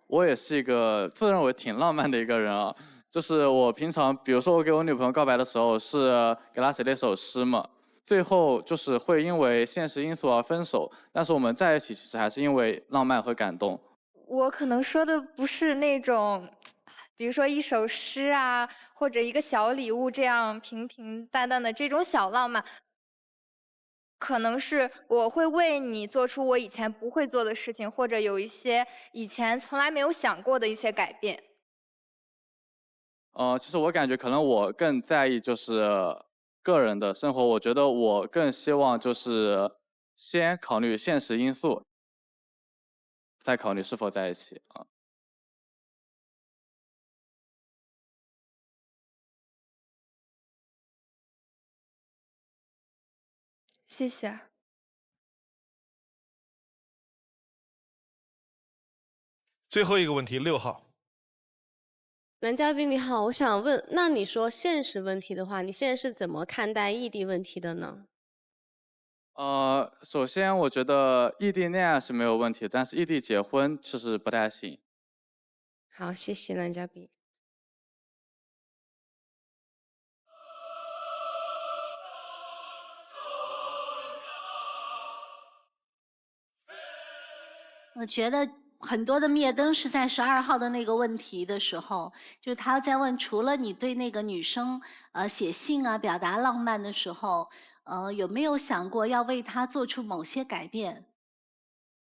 我也是一个自认为挺浪漫的一个人啊，就是我平常，比如说我给我女朋友告白的时候，是给她写了一首诗嘛，最后就是会因为现实因素而分手，但是我们在一起其实还是因为浪漫和感动。我可能说的不是那种，比如说一首诗啊，或者一个小礼物这样平平淡淡的这种小浪漫，可能是我会为你做出我以前不会做的事情，或者有一些以前从来没有想过的一些改变。其实我感觉可能我更在意就是个人的生活，我觉得我更希望就是先考虑现实因素，再考虑是否在一起啊。谢谢。最后一个问题，6号。男嘉宾你好，我想问，那你说现实问题的话，你现在是怎么看待异地问题的呢？首先我觉得异地恋爱是没有问题，但是异地结婚其实不太行。好，谢谢男嘉宾。我觉得很多的灭灯是在12号的那个问题的时候，就他在问，除了你对那个女生写信啊、表达浪漫的时候，有没有想过要为她做出某些改变？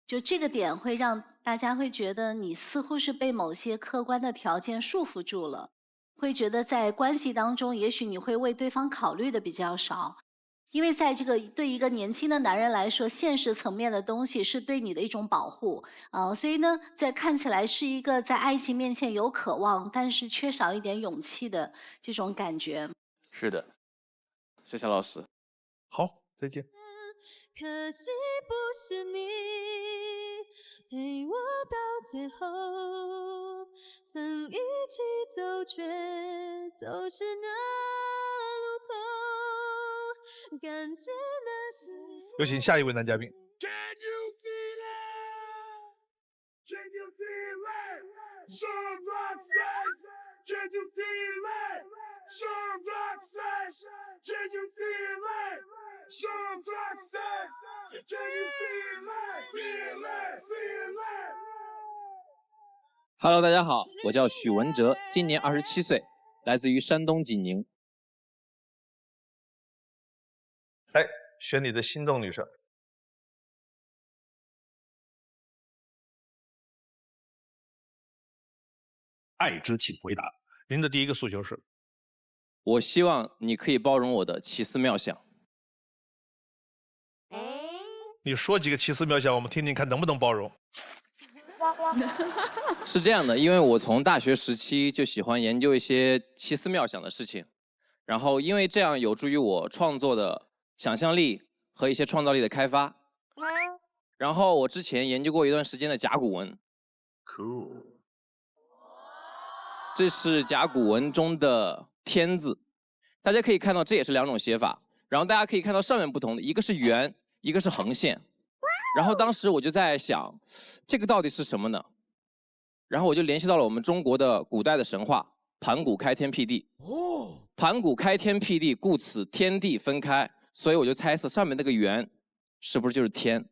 就这个点会让大家会觉得你似乎是被某些客观的条件束缚住了，会觉得在关系当中，也许你会为对方考虑的比较少。因为在这个对一个年轻的男人来说，现实层面的东西是对你的一种保护，所以呢，在看起来是一个在爱情面前有渴望，但是缺少一点勇气的这种感觉。是的，谢谢老师。好，再见。可惜不是你陪我到最后，曾一起走，却走失那路口。感觉那是有请下一位男嘉宾。Hello， 大家好，我叫许文哲，今年27岁，来自于山东济宁。来，选你的心动女生。爱之请回答。您的第一个诉求是？我希望你可以包容我的奇思妙想。你说几个奇思妙想，我们听听看能不能包容。是这样的，因为我从大学时期就喜欢研究一些奇思妙想的事情，然后因为这样有助于我创作的想象力和一些创造力的开发。然后我之前研究过一段时间的甲骨文。Cool。这是甲骨文中的天字，大家可以看到这也是2种写法。然后大家可以看到上面不同的，一个是圆，一个是横线。然后当时我就在想，这个到底是什么呢？然后我就联系到了我们中国的古代的神话，盘古开天辟地。哦，盘古开天辟地，故此天地分开。所以我就猜测上面那个圆，是不是就是天？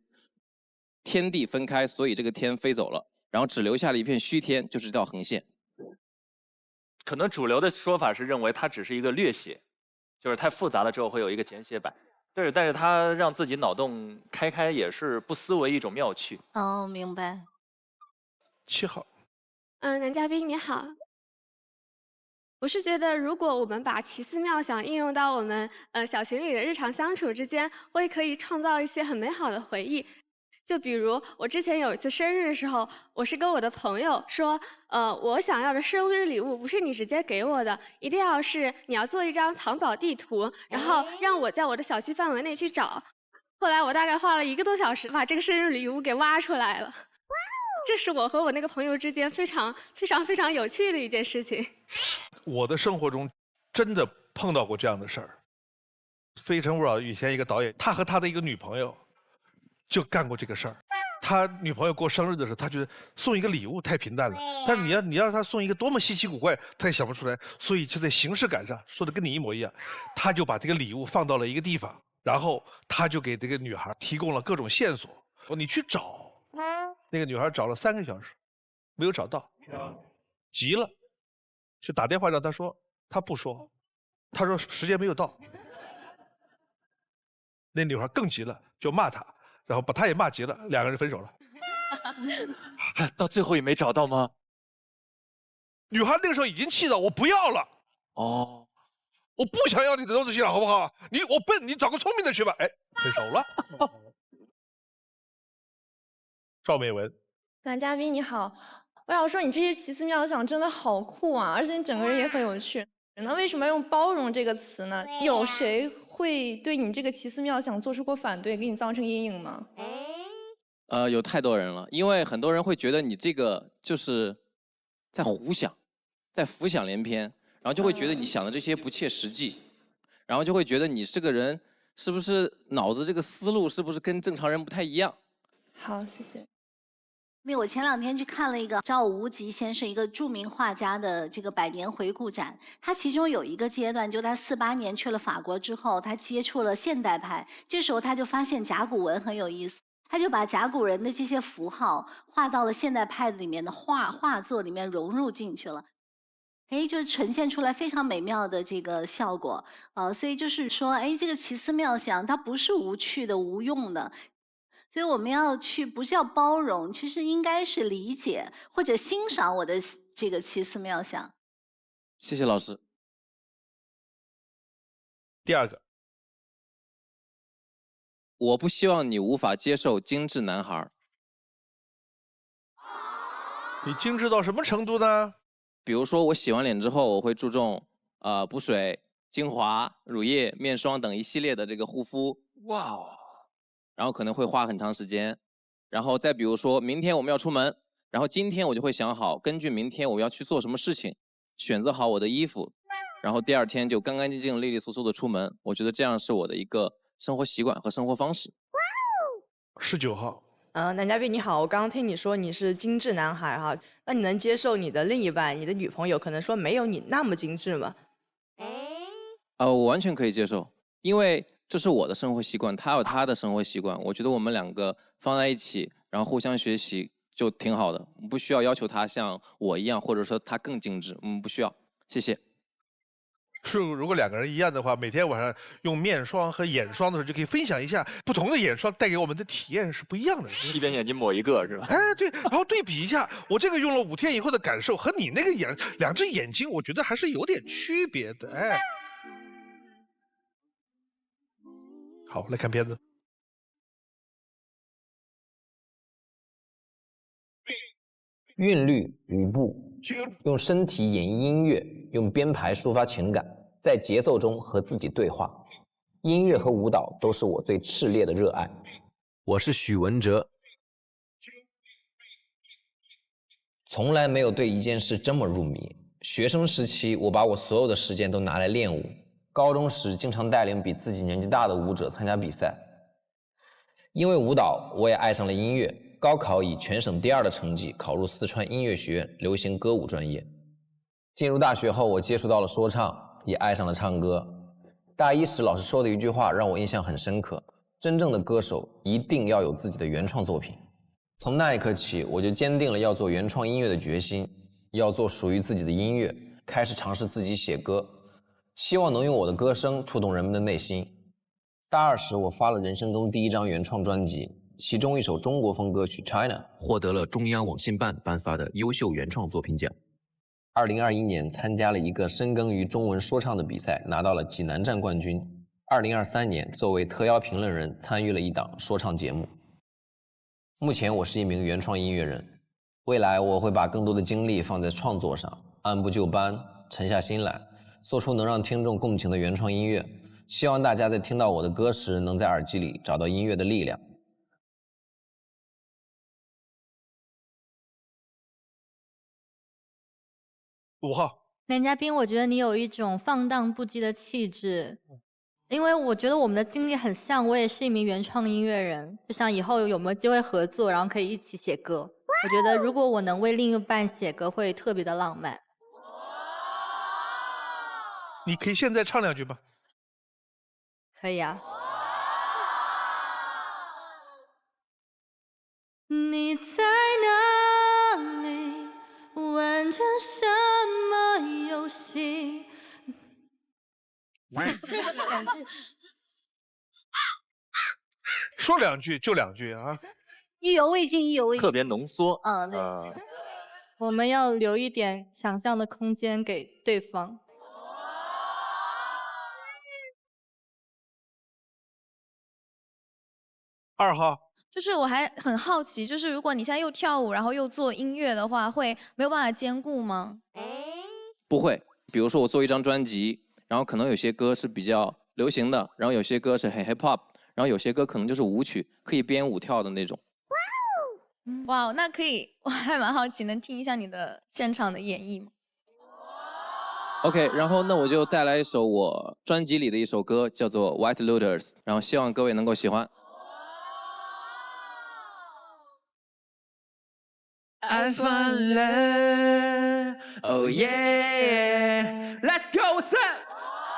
天地分开，所以这个天飞走了，然后只留下了一片虚天，就是这条横线。可能主流的说法是认为它只是一个略写，就是太复杂了之后会有一个简写版。对，但是他让自己脑洞开也是不失为一种妙趣。哦，明白。7号。男嘉宾你好。我是觉得，如果我们把奇思妙想应用到我们小情侣的日常相处之间，会可以创造一些很美好的回忆。就比如我之前有一次生日的时候，我是跟我的朋友说，我想要的生日礼物不是你直接给我的，一定要是你要做一张藏宝地图，然后让我在我的小区范围内去找。后来我大概花了1个多小时把这个生日礼物给挖出来了。这是我和我那个朋友之间非常有趣的一件事情。我的生活中真的碰到过这样的事儿。《非诚勿扰》以前一个导演，他和他的一个女朋友就干过这个事儿。他女朋友过生日的时候，他觉得送一个礼物太平淡了，但是你要让他送一个多么稀奇古怪，他也想不出来。所以就在形式感上说的跟你一模一样，他就把这个礼物放到了一个地方，然后他就给这个女孩提供了各种线索，说你去找。那个女孩找了3个小时，没有找到，急了，就打电话让他说，他不说，他说时间没有到。那女孩更急了，就骂他，然后把他也骂急了，2个人分手了。到最后也没找到吗？女孩那个时候已经气到我不要了。哦，我不想要你的东西了，好不好？我笨，你找个聪明的去吧。哎，分手了。赵美文，男嘉宾你好，我想说你这些奇思妙想真的好酷啊，而且你整个人也很有趣。那为什么要用包容这个词呢？有谁会对你这个奇思妙想做出过反对，给你造成阴影吗？有太多人了，因为很多人会觉得你这个就是在胡想，在浮想联翩，然后就会觉得你想的这些不切实际，然后就会觉得你这个人是不是脑子这个思路是不是跟正常人不太一样？好，谢谢。因为我前2天去看了一个赵无极先生一个著名画家的这个100年回顾展，他其中有一个阶段，就他48年去了法国之后，他接触了现代派，这时候他就发现甲骨文很有意思，他就把甲骨文的这些符号画到了现代派里面的画作里面融入进去了。就呈现出来非常美妙的这个效果，所以就是说，这个奇思妙想它不是无趣的、无用的。所以我们要去，不是要包容，其实应该是理解或者欣赏我的这个奇思妙想。谢谢老师。第2个，我不希望你无法接受精致男孩。你精致到什么程度呢？比如说我洗完脸之后，我会注重补水、精华、乳液、面霜等一系列的这个护肤。哇哦！然后可能会花很长时间，然后再比如说明天我们要出门，然后今天我就会想好，根据明天我要去做什么事情，选择好我的衣服，然后第2天就干干净净、利利索索的出门。我觉得这样是我的一个生活习惯和生活方式。19号，男嘉宾你好，我刚刚听你说你是精致男孩哈，那你能接受你的另一半、你的女朋友可能说没有你那么精致吗？我完全可以接受，因为这是我的生活习惯，他有他的生活习惯，我觉得我们2个放在一起，然后互相学习就挺好的，不需要要求他像我一样，或者说他更精致，不需要，谢谢。如果2个人一样的话，每天晚上用面霜和眼霜的时候，就可以分享一下不同的眼霜带给我们的体验是不一样的。一边眼睛抹一个是吧？对，然后对比一下，我这个用了5天以后的感受和你那个2只眼睛，我觉得还是有点区别的。好，来看片子。韵律舞步，用身体演绎音乐，用编排抒发情感，在节奏中和自己对话。音乐和舞蹈都是我最炽烈的热爱。我是许文哲，从来没有对一件事这么入迷。学生时期，我把我所有的时间都拿来练舞。高中时，经常带领比自己年纪大的舞者参加比赛。因为舞蹈，我也爱上了音乐。高考以全省第2的成绩考入四川音乐学院流行歌舞专业。进入大学后，我接触到了说唱，也爱上了唱歌。大一时老师说的一句话让我印象很深刻：真正的歌手一定要有自己的原创作品。从那一刻起，我就坚定了要做原创音乐的决心，要做属于自己的音乐，开始尝试自己写歌，希望能用我的歌声触动人们的内心。大二时，我发了人生中第一张原创专辑，其中一首中国风歌曲《China》获得了中央网信办颁发的优秀原创作品奖。2021年参加了一个深耕于中文说唱的比赛，拿到了济南站冠军。2023年作为特邀评论人参与了一档说唱节目。目前我是一名原创音乐人，未来我会把更多的精力放在创作上，按部就班，沉下心来，做出能让听众共情的原创音乐。希望大家在听到我的歌时，能在耳机里找到音乐的力量。5号，男嘉宾，我觉得你有一种放荡不羁的气质，因为我觉得我们的经历很像，我也是一名原创音乐人，就想以后有没有机会合作，然后可以一起写歌。我觉得如果我能为另一半写歌，会特别的浪漫。你可以现在唱2句吗？可以啊。你在哪里？玩着什么游戏？说2句就2句啊！意犹未尽，意犹未尽。特别浓缩。对。我们要留一点想象的空间给对方。2号。就是我还很好奇，就是如果你现在又跳舞，然后又做音乐的话，会没有办法兼顾吗？不会，比如说我做一张专辑，然后可能有些歌是比较流行的，然后有些歌是很 hip hop， 然后有些歌可能就是舞曲，可以编舞跳的那种。哇，那可以，我还蛮好奇，能听一下你的现场的演绎吗 OK， 然后那我就带来一首我专辑里的一首歌，叫做《White Lotus》，然后希望各位能够喜欢。I found love, oh yeah. Let's go, what's up?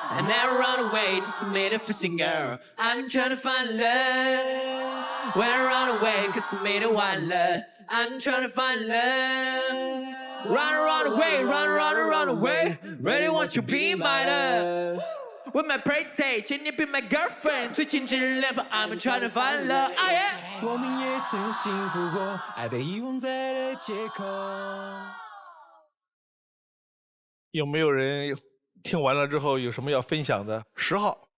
I never run away, just made a fishing girl. I'm trying to find love. When I run away, cause I made a wild love. I'm trying to find love. Run away, run away. Really want you be my love. With my pretty, can you be my girlfriend? 最近只恋不 I'm trying to find love. Ah yeah. 我们也曾幸福过，爱被遗忘在了街口。有没有人听完了之后有什么要分享的？10号，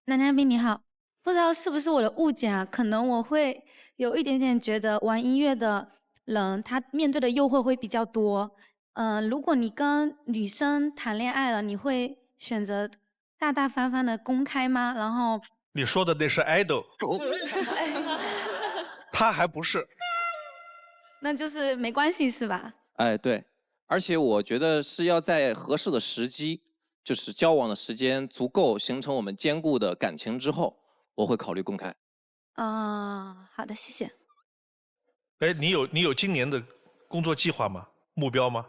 男嘉宾你好，不知道是不是我的误解啊？可能我会有一点点觉得玩音乐的人，他面对的诱惑会比较多。如果你跟女生谈恋爱了，你会选择大大方方的公开吗？然后你说的那是 idol， 他还不是。那就是没关系是吧？哎，对，而且我觉得是要在合适的时机，就是交往的时间足够，形成我们坚固的感情之后，我会考虑公开。好的，谢谢。哎，你有今年的工作计划吗？目标吗？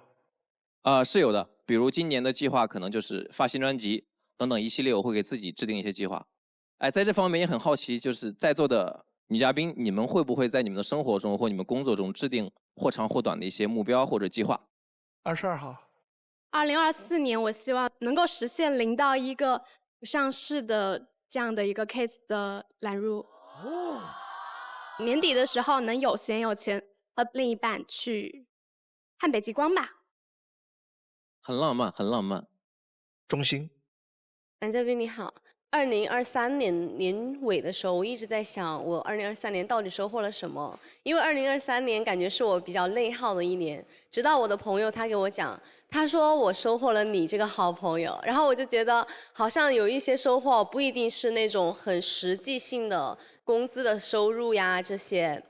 是有的，比如今年的计划可能就是发新专辑等等一系列，我会给自己制定一些计划。哎，在这方面也很好奇，就是在座的女嘉宾，你们会不会在你们的生活中或你们工作中制定或长或短的一些目标或者计划？22号。2024年，我希望能够实现0到1个不上市的这样的一个 case 的揽入。年底的时候能有闲有钱和另一半去看北极光吧。很浪漫，很浪漫。中心。男嘉宾你好，2023年年尾的时候，我一直在想，我2023年到底收获了什么？因为2023年感觉是我比较内耗的一年。直到我的朋友他给我讲，他说我收获了你这个好朋友，然后我就觉得好像有一些收获不一定是那种很实际性的工资的收入呀这些，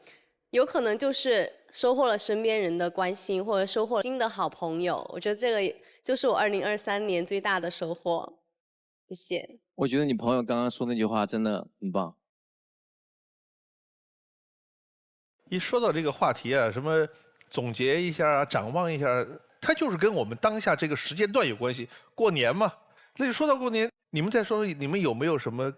有可能就是收获了身边人的关心，或者收获了新的好朋友。我觉得这个就是我2023年最大的收获。谢谢。我觉得你朋友刚刚说那句话真的很棒。一说到这个话题啊，什么总结一下啊，展望一下，它就是跟我们当下这个时间段有关系。过年嘛，那就说到过年，你们再说说你们有没有什么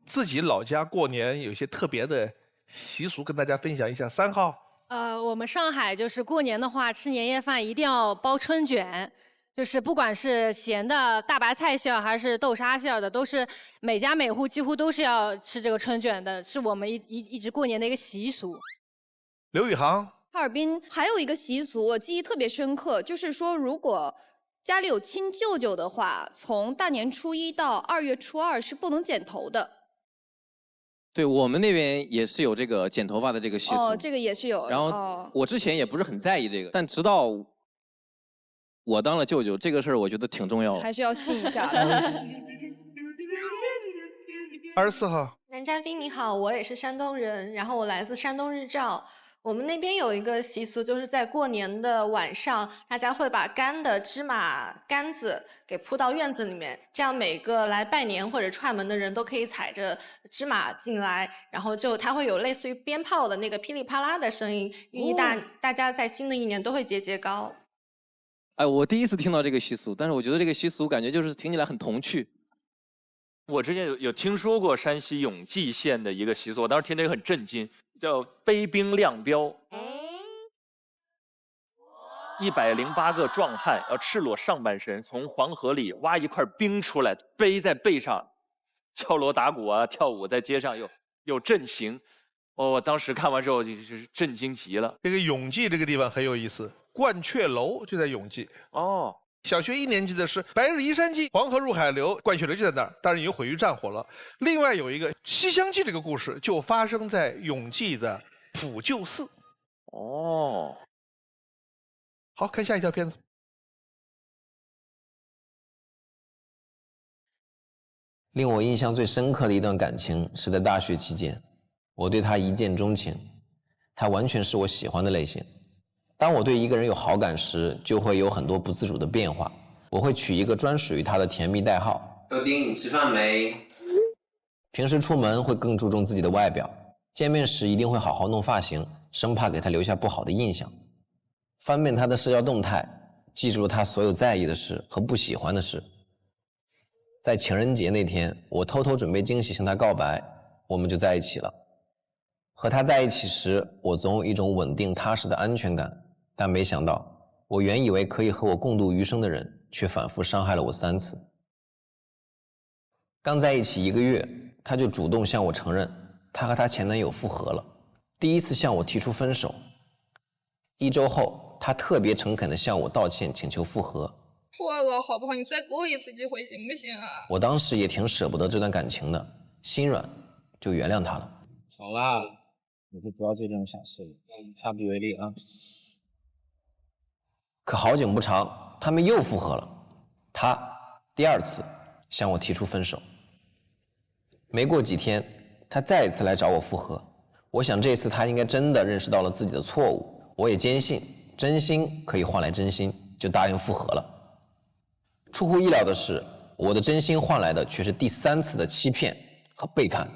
自己老家过年有些特别的习俗跟大家分享一下？3号。我们上海就是过年的话，吃年夜饭一定要包春卷，就是不管是咸的大白菜馅儿还是豆沙馅儿的，都是每家每户几乎都是要吃这个春卷的，是我们一直过年的一个习俗。刘宇航。哈尔滨还有一个习俗，我记忆特别深刻，就是说如果家里有亲舅舅的话，从大年初1到2月初2是不能剪头的。对我们那边也是有这个剪头发的这个习俗。哦，这个也是有。然后我之前也不是很在意这个，但直到我当了舅舅，这个事儿我觉得挺重要的。还是要信一下。24号。男嘉宾你好，我也是山东人，然后我来自山东日照。我们那边有一个习俗，就是在过年的晚上，大家会把干的芝麻杆子给铺到院子里面，这样每个来拜年或者串门的人都可以踩着芝麻进来，然后它会有类似于鞭炮的那个噼里啪啦的声音，寓意大家在新的一年都会节节高。哎，我第一次听到这个习俗，但是我觉得这个习俗感觉就是听起来很童趣。我之前有听说过山西永济县的一个习俗，我当时听这个很震惊，叫背冰亮标。108个壮汉要赤裸上半身，从黄河里挖一块冰出来，背在背上，敲锣打鼓啊，跳舞，在街上有阵型。哦，我当时看完之后就是震惊极了。这个永济这个地方很有意思，鹳雀楼就在永济。哦。小学1年级的是白日依山尽，黄河入海流，鹳雀楼就在那儿，当然已经毁于战火了。另外有一个《西厢记》这个故事就发生在永济的普救寺。哦，好看下一条片子。令我印象最深刻的一段感情是在大学期间，我对他一见钟情，他完全是我喜欢的类型。当我对一个人有好感时，就会有很多不自主的变化。我会取一个专属于他的甜蜜代号。豆丁，你吃饭没？平时出门会更注重自己的外表，见面时一定会好好弄发型，生怕给他留下不好的印象。翻遍他的社交动态，记住他所有在意的事和不喜欢的事。在情人节那天，我偷偷准备惊喜向他告白，我们就在一起了。和他在一起时，我总有一种稳定踏实的安全感。但没想到，我原以为可以和我共度余生的人，却反复伤害了我3次。刚在一起1个月，他就主动向我承认，他和他前男友复合了，第一次向我提出分手。1周后，他特别诚恳地向我道歉，请求复合。错了，好不好？你再给我一次机会，行不行啊？我当时也挺舍不得这段感情的，心软，就原谅他了。好啦，你就不要做这种小事了，下不为例啊。可好景不长，他们又复合了。他第2次向我提出分手。没过几天，他再一次来找我复合。我想这次他应该真的认识到了自己的错误，我也坚信真心可以换来真心，就答应复合了。出乎意料的是，我的真心换来的却是第3次的欺骗和背叛。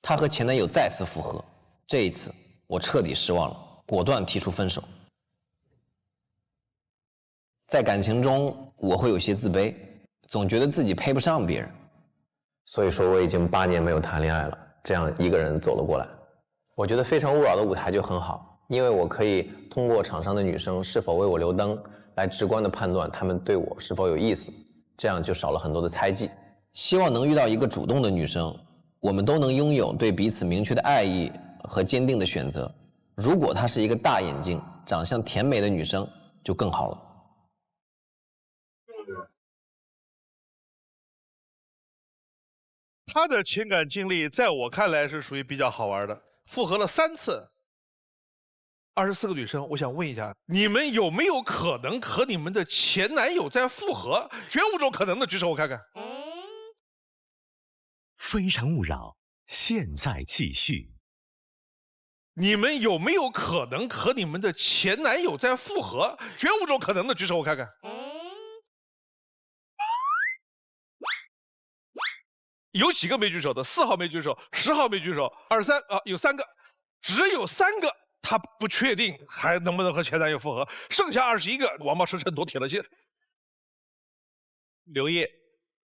他和前男友再次复合，这一次我彻底失望了，果断提出分手。在感情中，我会有些自卑，总觉得自己配不上别人，所以说我已经8年没有谈恋爱了，这样一个人走了过来。我觉得《非诚勿扰》的舞台就很好，因为我可以通过场上的女生是否为我留灯，来直观的判断她们对我是否有意思，这样就少了很多的猜忌。希望能遇到一个主动的女生，我们都能拥有对彼此明确的爱意和坚定的选择。如果她是一个大眼睛、长相甜美的女生，就更好了。他的情感经历在我看来是属于比较好玩的，复合了3次，24个女生，我想问一下，你们有没有可能和你们的前男友在复合？绝无这种可能的，举手我看看。非诚勿扰，现在继续。你们有没有可能和你们的前男友在复合？绝无这种可能的，举手我看看。有几个没举手的？4号没举手，10号没举手，23啊，有3个，只有3个她不确定还能不能和前男友复合。剩下21个，王八吃秤砣铁了心。刘烨，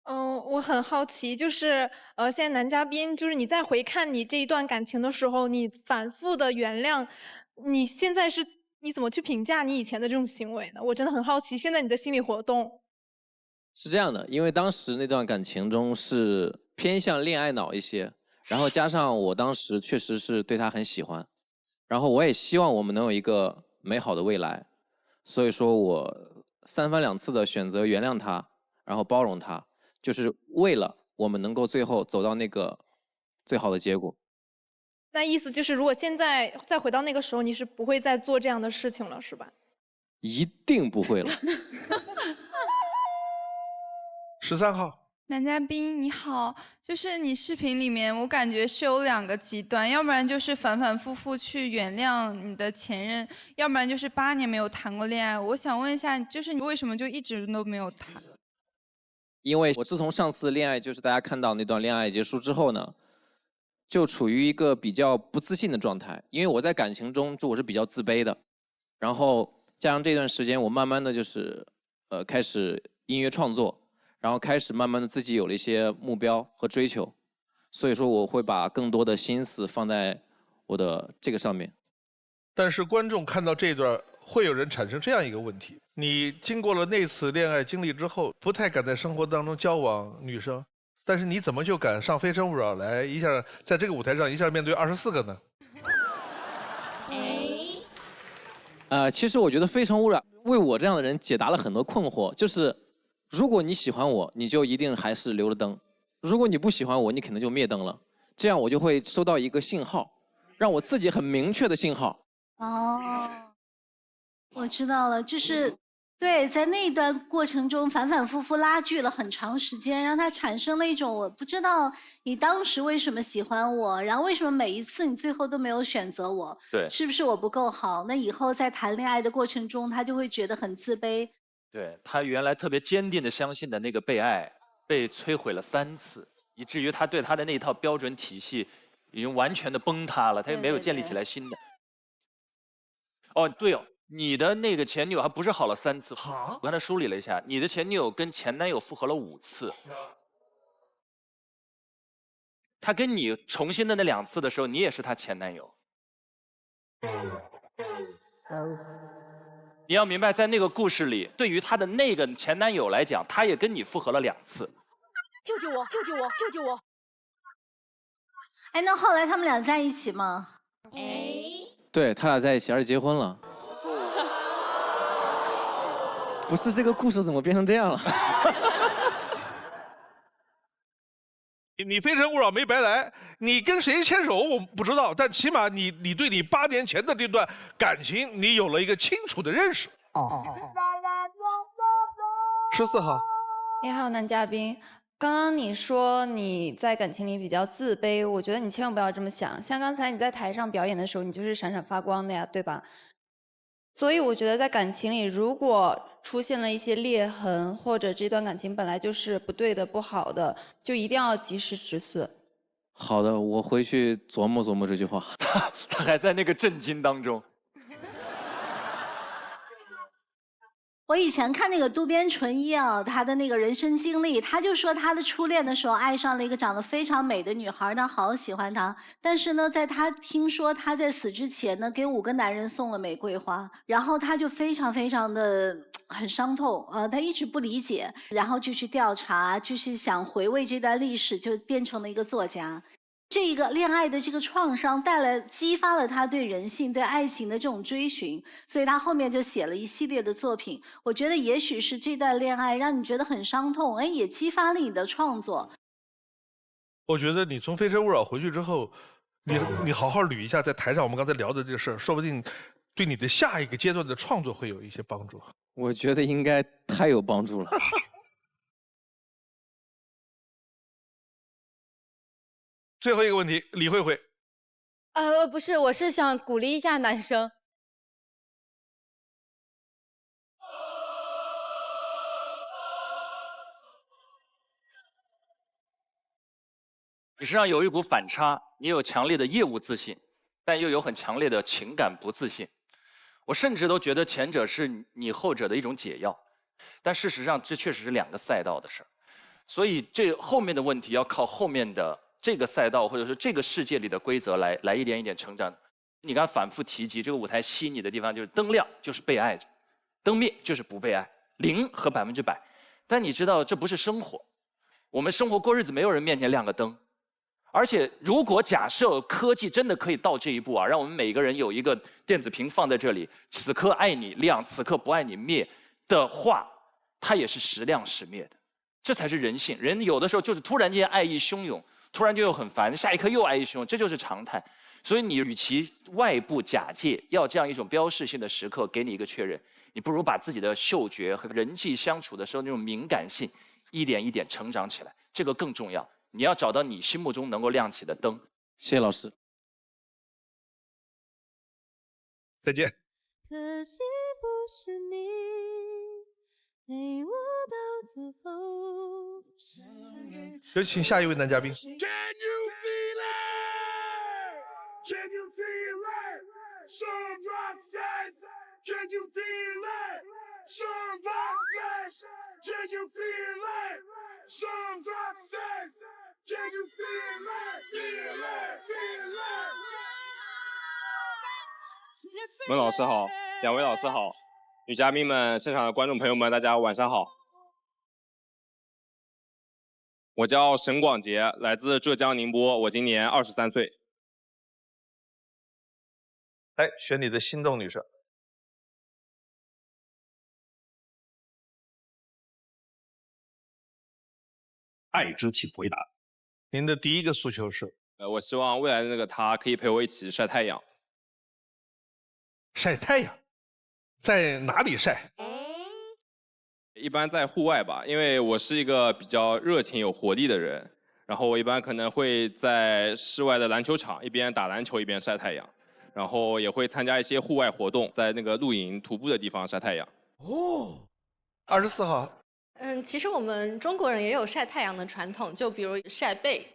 我很好奇，就是现在男嘉宾，就是你在回看你这一段感情的时候，你反复的原谅，你现在你怎么去评价你以前的这种行为呢？我真的很好奇，现在你的心理活动。是这样的，因为当时那段感情中是偏向恋爱脑一些，然后加上我当时确实是对他很喜欢，然后我也希望我们能有一个美好的未来，所以说我3番2次的选择原谅他，然后包容他，就是为了我们能够最后走到那个最好的结果。那意思就是，如果现在再回到那个时候，你是不会再做这样的事情了，是吧？一定不会了。13号，男嘉宾你好，就是你视频里面，我感觉是有2个极端，要不然就是反反复复去原谅你的前任，要不然就是8年没有谈过恋爱。我想问一下，就是你为什么就一直都没有谈？因为我自从上次恋爱，就是大家看到那段恋爱结束之后呢，就处于一个比较不自信的状态。因为我在感情中，我是比较自卑的，然后加上这段时间，我慢慢的就是开始音乐创作。然后开始慢慢的自己有了一些目标和追求，所以说我会把更多的心思放在我的这个上面。但是观众看到这一段，会有人产生这样一个问题：你经过了那次恋爱经历之后，不太敢在生活当中交往女生，但是你怎么就敢上《非诚勿扰》来一下，在这个舞台上一下面对24个呢？其实我觉得《非诚勿扰》为我这样的人解答了很多困惑，就是。如果你喜欢我，你就一定还是留了灯；如果你不喜欢我，你可能就灭灯了。这样我就会收到一个信号，让我自己很明确的信号。哦，我知道了，就是对，在那段过程中反反复复拉锯了很长时间，让他产生了一种我不知道你当时为什么喜欢我，然后为什么每一次你最后都没有选择我？对，是不是我不够好？那以后在谈恋爱的过程中，他就会觉得很自卑。对，他原来特别坚定的相信的那个被爱，被摧毁了3次，以至于他对他的那套标准体系已经完全的崩塌了，他也没有建立起来新的。哦，对哦，你的那个前女友还不是好了3次，我刚才梳理了一下，你的前女友跟前男友复合了5次。他跟你重新的那2次的时候，你也是他前男友。你要明白，在那个故事里，对于他的那个前男友来讲，他也跟你复合了2次。救救我！救救我！救救我！哎，那后来他们俩在一起吗？对他俩在一起，而且结婚了。不是这个故事怎么变成这样了？你《非诚勿扰》没白来，你跟谁牵手我不知道，但起码你对你8年前的这段感情，你有了一个清楚的认识。14号，你好，男嘉宾。刚刚你说你在感情里比较自卑，我觉得你千万不要这么想。像刚才你在台上表演的时候，你就是闪闪发光的呀，对吧？所以我觉得在感情里，如果出现了一些裂痕，或者这段感情本来就是不对的、不好的，就一定要及时止损。好的，我回去琢磨琢磨这句话。他还在那个震惊当中。我以前看那个渡边淳一啊，他的那个人生经历，他就说他的初恋的时候爱上了一个长得非常美的女孩，他好喜欢她。但是呢，在他听说他在死之前呢，给5个男人送了玫瑰花，然后他就非常非常的很伤痛啊，他一直不理解，然后就去调查，就是想回味这段历史，就变成了一个作家。这一个恋爱的这个创伤激发了他对人性、对爱情的这种追寻，所以他后面就写了一系列的作品。我觉得也许是这段恋爱让你觉得很伤痛，哎，也激发了你的创作。我觉得你从《非诚勿扰》回去之后，你好好捋一下在台上我们刚才聊的这个事儿，说不定对你的下一个阶段的创作会有一些帮助。我觉得应该太有帮助了。最后一个问题，李慧慧。不是，我是想鼓励一下男生。你身上有一股反差，你有强烈的业务自信，但又有很强烈的情感不自信。我甚至都觉得前者是你后者的一种解药，但事实上这确实是2个赛道的事儿。所以这后面的问题要靠后面的这个赛道或者是这个世界里的规则来一点一点成长。你刚才反复提及这个舞台吸引你的地方就是灯亮就是被爱着，灯灭就是不被爱，0和100%。但你知道这不是生活，我们生活过日子没有人面前亮个灯。而且，如果假设科技真的可以到这一步啊，让我们每个人有一个电子屏放在这里，此刻爱你亮，此刻不爱你灭的话，它也是时亮时灭的，这才是人性。人有的时候就是突然间爱意汹涌，突然就又很烦，下一刻又爱意汹涌，这就是常态。所以你与其外部假借要这样一种标示性的时刻给你一个确认，你不如把自己的嗅觉和人际相处的时候那种敏感性一点一点成长起来，这个更重要。你要找到你心目中能够亮起的灯。谢谢老师。再见。可惜不是你陪我到最后。有请下一位男嘉宾。 Can you feel it? Can you feel it? Some rock says, can you feel it? Some rock says, can you feel it? Some rock says, can you feel it? Feel it, feel it. 温老师好，2位老师好，女嘉宾们、现场的观众朋友们，大家晚上好。我叫沈广杰，来自浙江宁波，我今年23岁。来，选你的心动女生。爱之请回答。您的第一个诉求是？我希望未来的那个他可以陪我一起晒太阳。晒太阳，在哪里晒？一般在户外吧，因为我是一个比较热情有活力的人，然后我一般可能会在室外的篮球场一边打篮球一边晒太阳，然后也会参加一些户外活动，在那个露营徒步的地方晒太阳。哦，24号。其实我们中国人也有晒太阳的传统，就比如晒背。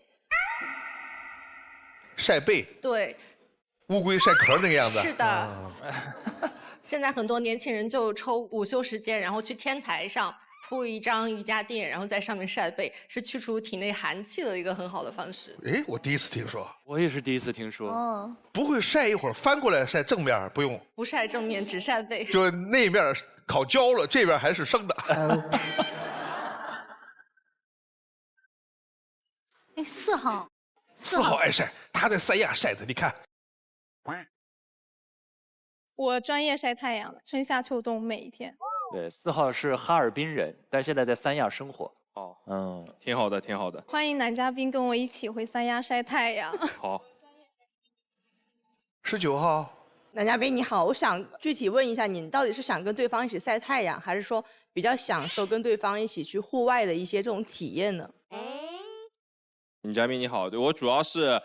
晒背。对。乌龟晒壳那个样子。是的。现在很多年轻人就抽午休时间，然后去天台上铺一张瑜伽垫，然后在上面晒背，是去除体内寒气的一个很好的方式。哎，我第一次听说。我也是第一次听说。哦。不会晒一会儿翻过来晒正面，不用。不晒正面，只晒背。就那面烤焦了，这边还是生的。哎，4号。4号爱晒，他在三亚晒的，你看。我专业晒太阳的，春夏秋冬每一天。对，4号是哈尔滨人，但现在在三亚生活。哦，挺好的，挺好的。欢迎男嘉宾跟我一起回三亚晒太阳。好。19号。男嘉宾你好，我想具体问一下，你到底是想跟对方一起晒太阳，还是说比较享受跟对方一起去户外的一些这种体验呢？女嘉宾你好，对我主要是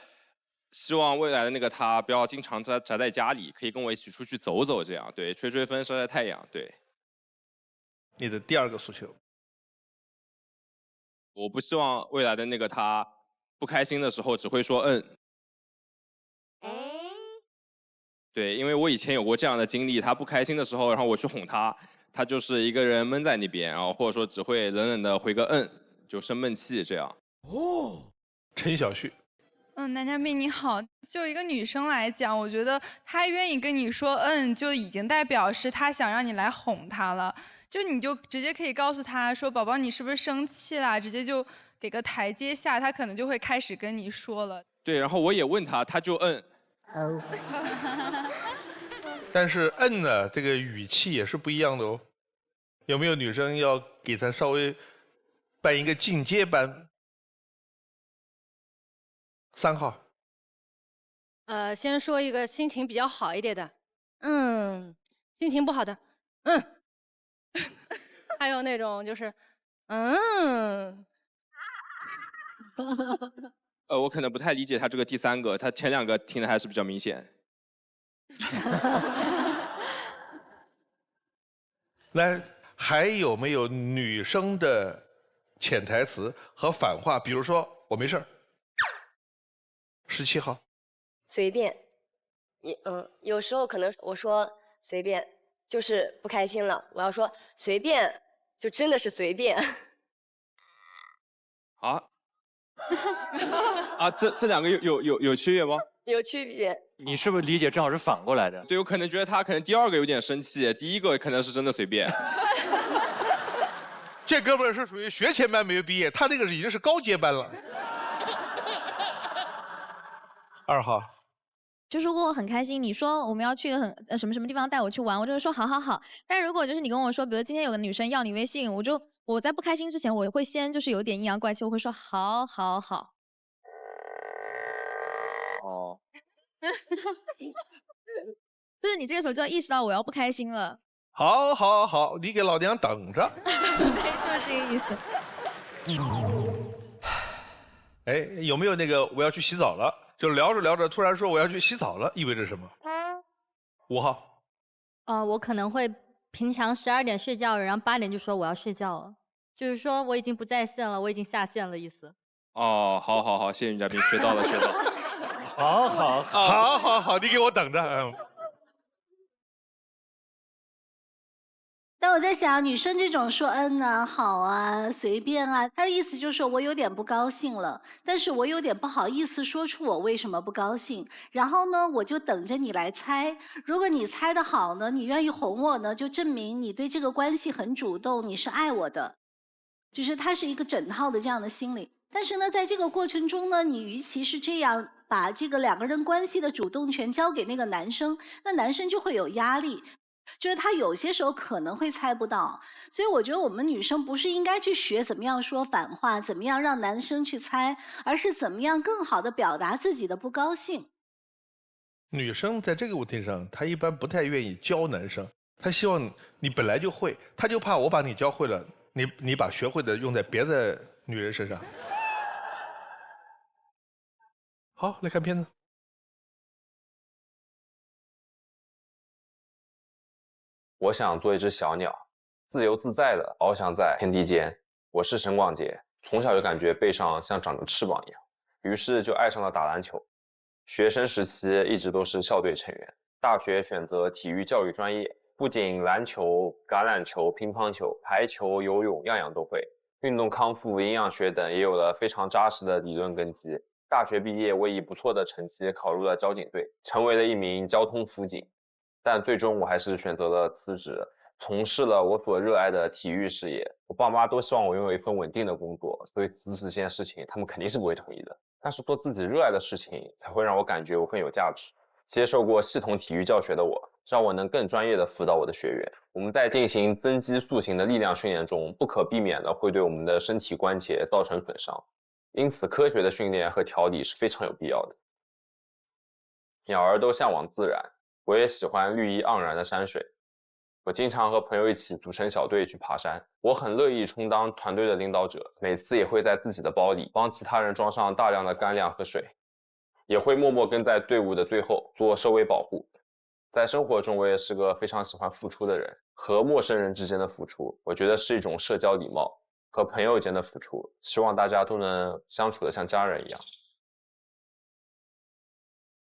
希望未来的那个他不要经常宅在家里，可以跟我一起出去走走，这样对，吹吹风，晒晒太阳，对。你的第2个诉求？我不希望未来的那个他不开心的时候只会说嗯。对，因为我以前有过这样的经历，他不开心的时候，然后我去哄他，他就是一个人闷在那边，然后或者说只会冷冷的回个嗯，就生闷气这样。哦，陈小旭。男嘉宾你好，就一个女生来讲，我觉得她愿意跟你说嗯，就已经代表是她想让你来哄她了。就你就直接可以告诉她说，宝宝你是不是生气啦？直接就给个台阶下，她可能就会开始跟你说了。对，然后我也问他，他就嗯。但是嗯呢，这个语气也是不一样的哦。有没有女生要给他稍微办一个进阶班？3号。先说一个心情比较好一点的，心情不好的，还有那种就是，我可能不太理解他这个第3个，他前2个听的还是比较明显。来，还有没有女生的潜台词和反话？比如说，我没事儿。17号。随便，有时候可能我说随便，就是不开心了，我要说随便，就真的是随便。啊啊，这两个有区别吗？有区别。你是不是理解正好是反过来的？对，我可能觉得他可能第二个有点生气，第一个可能是真的随便。这哥们儿是属于学前班没有毕业，他那个已经是高阶班了。2号。就是如果我很开心，你说我们要去一个什么什么地方带我去玩，我就会说好好好。但如果就是你跟我说，比如今天有个女生要你微信，我在不开心之前，我会先就是有点阴阳怪气，我会说好好好。哦。就是你这个时候就要意识到我要不开心了。好，好，好，你给老娘等着。对，就是这个意思。哎，有没有那个我要去洗澡了？就聊着聊着，突然说我要去洗澡了，意味着什么？5号。我可能会平常12点睡觉，然后8点就说我要睡觉了，就是说我已经不在线了，我已经下线了意思。哦，好好好，谢谢女嘉宾，学到了学到了。好好好好好，你给我等着。但我在想，女生这种说啊、好啊、随便啊，她的意思就是说我有点不高兴了，但是我有点不好意思说出我为什么不高兴。然后呢，我就等着你来猜。如果你猜得好呢，你愿意哄我呢，就证明你对这个关系很主动，你是爱我的。就是它是一个整套的这样的心理。但是呢，在这个过程中呢，你与其是这样把这个2个人关系的主动权交给那个男生，那男生就会有压力。就是他有些时候可能会猜不到，所以我觉得我们女生不是应该去学怎么样说反话，怎么样让男生去猜，而是怎么样更好的表达自己的不高兴。女生在这个问题上，她一般不太愿意教男生，她希望你本来就会，她就怕我把你教会了，你把学会的用在别的女人身上。好，来看片子。我想做一只小鸟，自由自在地翱翔在天地间。我是沈广杰，从小就感觉背上像长着翅膀一样，于是就爱上了打篮球。学生时期一直都是校队成员，大学选择体育教育专业，不仅篮球、橄榄球、乒乓球、排球、游泳样样都会，运动康复、营养学等也有了非常扎实的理论根基。大学毕业，我以不错的成绩考入了交警队，成为了一名交通辅警。但最终我还是选择了辞职，从事了我所热爱的体育事业。我爸妈都希望我拥有一份稳定的工作，所以辞职这件事情他们肯定是不会同意的。但是做自己热爱的事情，才会让我感觉我更有价值。接受过系统体育教学的我，让我能更专业地辅导我的学员。我们在进行增肌塑形的力量训练中，不可避免的会对我们的身体关节造成损伤，因此科学的训练和调理是非常有必要的。鸟儿都向往自然，我也喜欢绿意盎然的山水。我经常和朋友一起组成小队去爬山，我很乐意充当团队的领导者，每次也会在自己的包里帮其他人装上大量的干粮和水，也会默默跟在队伍的最后做收尾保护。在生活中，我也是个非常喜欢付出的人，和陌生人之间的付出，我觉得是一种社交礼貌，和朋友间的付出，希望大家都能相处得像家人一样。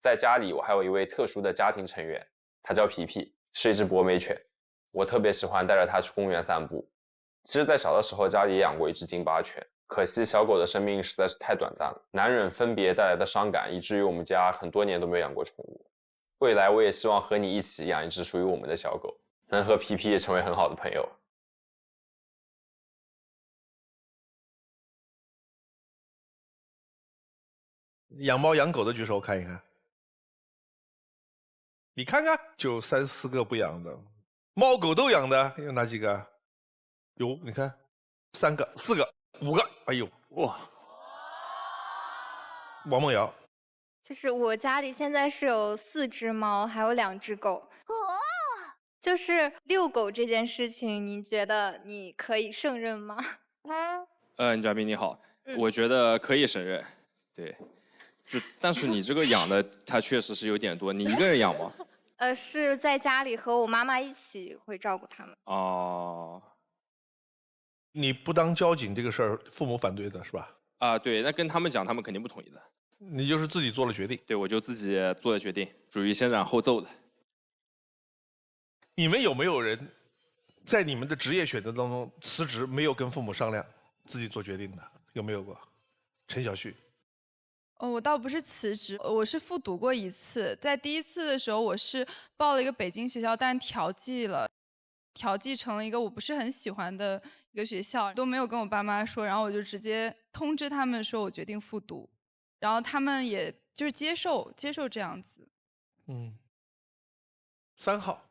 在家里，我还有一位特殊的家庭成员，他叫皮皮，是一只博美犬。我特别喜欢带着它去公园散步。其实在小的时候，家里也养过一只金巴犬，可惜小狗的生命实在是太短暂了，难忍分别带来的伤感，以至于我们家很多年都没有养过宠物。未来我也希望和你一起养一只属于我们的小狗，能和皮皮也成为很好的朋友。养猫养狗的举手看一看，你看看，就3、4个不养的，猫狗都养的有哪几个？有，你看，3个、4个、5个，哎呦，哇！王梦瑶，就是我家里现在是有4只猫，还有2只狗。就是遛狗这件事情，你觉得你可以胜任吗？女嘉宾你好，我觉得可以胜任，对。但是你这个养的，它确实是有点多。你一个人养吗？是在家里和我妈妈一起会照顾它们。哦。你不当交警这个事儿，父母反对的是吧？啊，对，那跟他们讲，他们肯定不同意的。你就是自己做了决定。对，我就自己做的决定，属于先斩后奏的。你们有没有人在你们的职业选择当中辞职没有跟父母商量，自己做决定的？有没有过？陈小旭。我倒不是辞职，我是复读过一次。在第一次的时候，我是报了一个北京学校，但调剂了，调剂成了一个我不是很喜欢的一个学校，都没有跟我爸妈说，然后我就直接通知他们说我决定复读，然后他们也就是接受这样子。3号。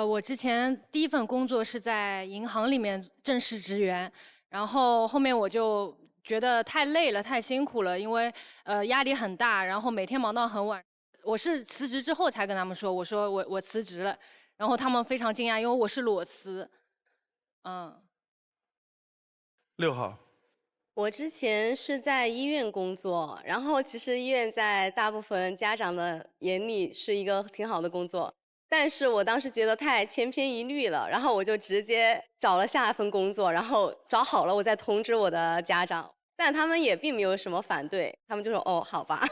我之前第一份工作是在银行里面正式职员，然后后面我就觉得太累了，太辛苦了，因为压力很大，然后每天忙到很晚。我是辞职之后才跟他们说，我说我辞职了，然后他们非常惊讶，因为我是裸辞。6号。我之前是在医院工作，然后其实医院在大部分家长的眼里是一个挺好的工作，但是我当时觉得太千篇一律了，然后我就直接找了下一份工作，然后找好了我再通知我的家长，但他们也并没有什么反对，他们就说哦好吧，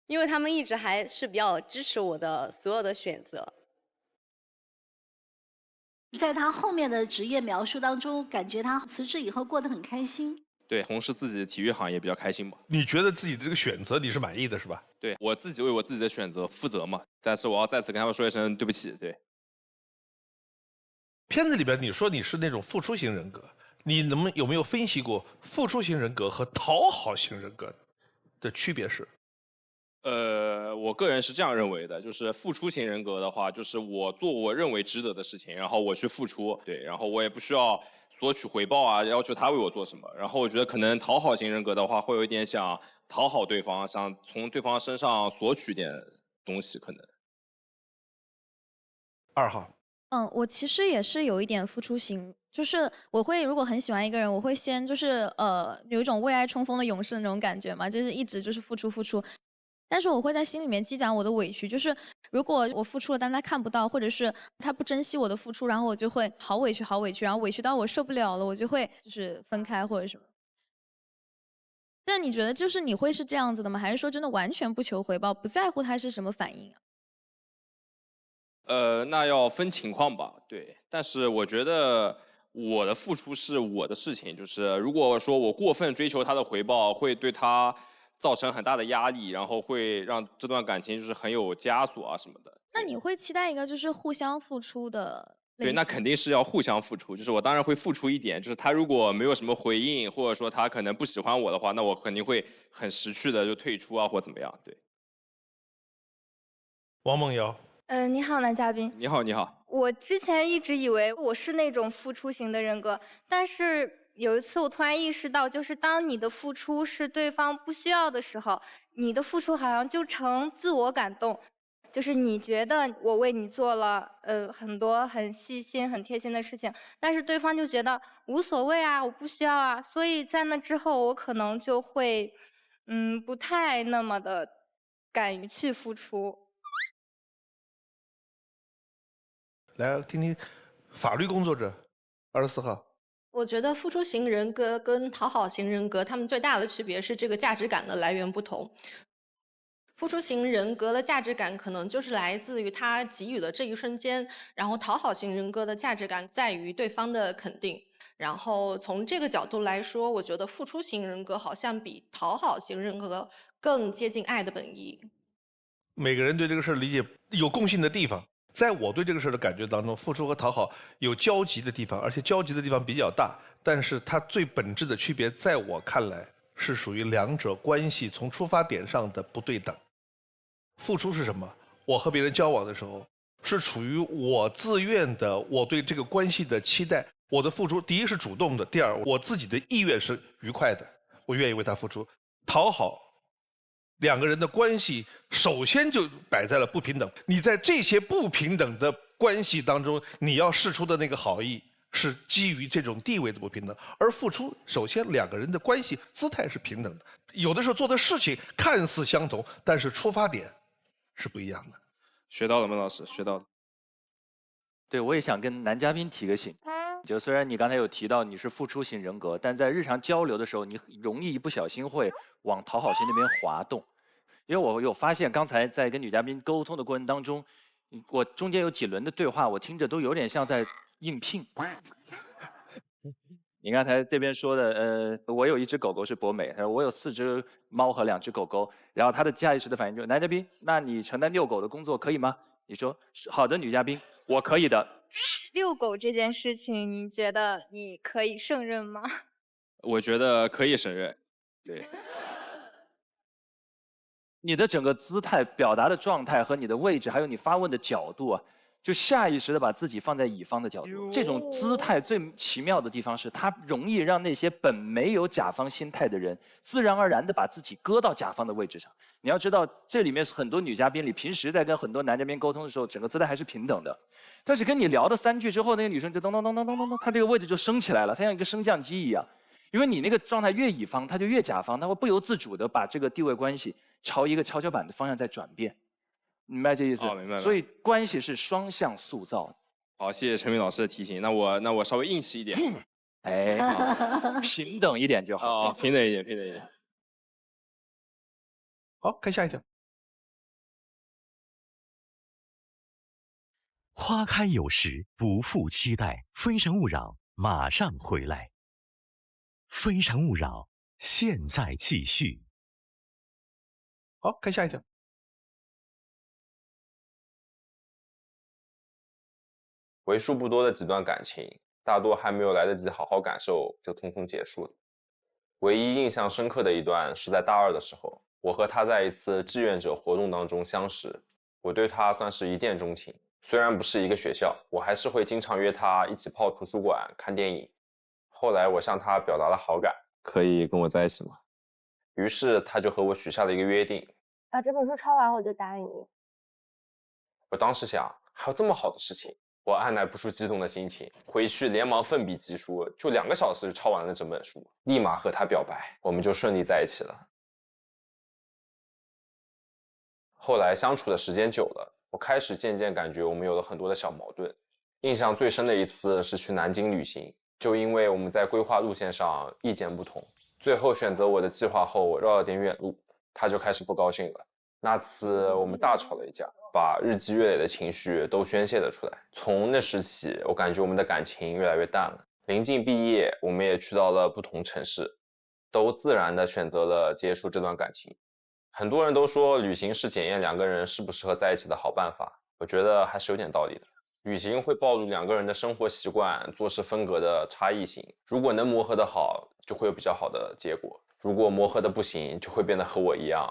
因为他们一直还是比较支持我的所有的选择。在他后面的职业描述当中，感觉他辞职以后过得很开心。对，从事自己的体育行业比较开心吧。你觉得自己的这个选择你是满意的是吧？对，我自己为我自己的选择负责嘛，但是我要再次跟他们说一声对不起。对。片子里边你说你是那种付出型人格，你有没有分析过付出型人格和讨好型人格的区别是？我个人是这样认为的，就是付出型人格的话，就是我做我认为值得的事情，然后我去付出，对，然后我也不需要索取回报啊，要求他为我做什么。然后我觉得可能讨好型人格的话，会有一点想讨好对方，想从对方身上索取点东西，可能。2号。我其实也是有一点付出型，就是我会如果很喜欢一个人，我会先就是有一种为爱冲锋的勇士那种感觉嘛，就是一直就是付出。但是我会在心里面积攒我的委屈，就是如果我付出了，但他看不到，或者是他不珍惜我的付出，然后我就会好委屈，然后委屈到我受不了了，我就会就是分开或者什么。但你觉得就是你会是这样子的吗？还是说真的完全不求回报，不在乎他是什么反应啊？那要分情况吧，对。但是我觉得我的付出是我的事情，就是如果说我过分追求他的回报，会对他造成很大的压力，然后会让这段感情就是很有枷锁啊什么的。那你会期待一个就是互相付出的类型？对，那肯定是要互相付出。就是我当然会付出一点，就是他如果没有什么回应，或者说他可能不喜欢我的话，那我肯定会很识趣的就退出啊，或怎么样。对。王梦瑶。你好，男嘉宾。你好，你好。我之前一直以为我是那种付出型的人格，但是有一次我突然意识到，就是当你的付出是对方不需要的时候，你的付出好像就成自我感动，就是你觉得我为你做了很多很细心、很贴心的事情，但是对方就觉得无所谓啊，我不需要啊，所以在那之后，我可能就会不太那么的敢于去付出。来听听法律工作者，24号。我觉得付出型人格跟讨好型人格，他们最大的区别是这个价值感的来源不同。付出型人格的价值感可能就是来自于他给予的这一瞬间，然后讨好型人格的价值感在于对方的肯定。然后从这个角度来说，我觉得付出型人格好像比讨好型人格更接近爱的本意。每个人对这个事儿理解有共性的地方。在我对这个事儿的感觉当中，付出和讨好有交集的地方，而且交集的地方比较大，但是它最本质的区别，在我看来是属于两者关系从出发点上的不对等。付出是什么？我和别人交往的时候，是处于我自愿的，我对这个关系的期待，我的付出，第一是主动的，第二我自己的意愿是愉快的，我愿意为他付出。讨好。两个人的关系首先就摆在了不平等，你在这些不平等的关系当中，你要释出的那个好意是基于这种地位的不平等，而付出首先两个人的关系姿态是平等的，有的时候做的事情看似相同，但是出发点是不一样的。学到了，孟老师，学到了。对，我也想跟男嘉宾提个醒，就虽然你刚才有提到你是付出型人格，但在日常交流的时候，你容易一不小心会往讨好型那边滑动。因为我有发现，刚才在跟女嘉宾沟通的过程当中，我中间有几轮的对话，我听着都有点像在应聘。你刚才这边说的，我有一只狗狗是博美，他说我有4只猫和2只狗狗，然后他的下意识的反应就是男嘉宾，那你承担遛狗的工作可以吗？你说好的，女嘉宾，我可以的。遛狗这件事情，你觉得你可以胜任吗？我觉得可以胜任，对。你的整个姿态、表达的状态和你的位置，还有你发问的角度啊，就下意识的把自己放在乙方的角度。这种姿态最奇妙的地方是，它容易让那些本没有甲方心态的人，自然而然的把自己搁到甲方的位置上。你要知道，这里面很多女嘉宾里，平时在跟很多男嘉宾沟通的时候，整个姿态还是平等的。但是跟你聊了3句之后，那个女生就咚咚咚咚咚咚咚，她这个位置就升起来了，她像一个升降机一样。因为你那个状态越乙方，她就越甲方，她会不由自主的把这个地位关系朝一个跷跷板的方向在转变。明白这意思？哦，明白了。所以关系是双向塑造的。好，谢谢陈明老师的提醒。那我稍微硬气一点。哎，平等一点就好。哦，平等一点，平等一点。好，看下一条。花开有时，不负期待。非诚勿扰，马上回来。非诚勿扰，现在继续。好，看下一条。为数不多的几段感情，大多还没有来得及好好感受，就匆匆结束了。唯一印象深刻的一段是在大2的时候，我和他在一次志愿者活动当中相识，我对他算是一见钟情。虽然不是一个学校，我还是会经常约他一起泡图书馆看电影。后来我向他表达了好感，可以跟我在一起吗？于是他就和我许下了一个约定，把这本书抄完我就答应你。我当时想，还有这么好的事情，我按捺不住激动的心情，回去连忙奋笔疾书，就2个小时就抄完了整本书，立马和他表白，我们就顺利在一起了。后来相处的时间久了，我开始渐渐感觉我们有了很多的小矛盾。印象最深的一次是去南京旅行，就因为我们在规划路线上意见不同，最后选择我的计划后绕了点远路，他就开始不高兴了。那次我们大吵了一架，把日积月累的情绪都宣泄了出来。从那时起，我感觉我们的感情越来越淡了。临近毕业，我们也去到了不同城市，都自然地选择了结束这段感情。很多人都说旅行是检验2个人适不适合在一起的好办法，我觉得还是有点道理的。旅行会暴露2个人的生活习惯、做事风格的差异性，如果能磨合得好，就会有比较好的结果；如果磨合得不行，就会变得和我一样，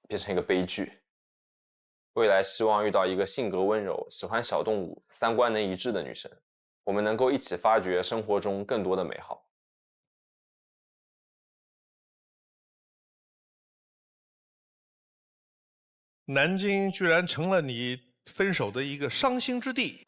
变成一个悲剧。未来希望遇到一个性格温柔、喜欢小动物、3观能一致的女生，我们能够一起发掘生活中更多的美好。南京居然成了你分手的一个伤心之地，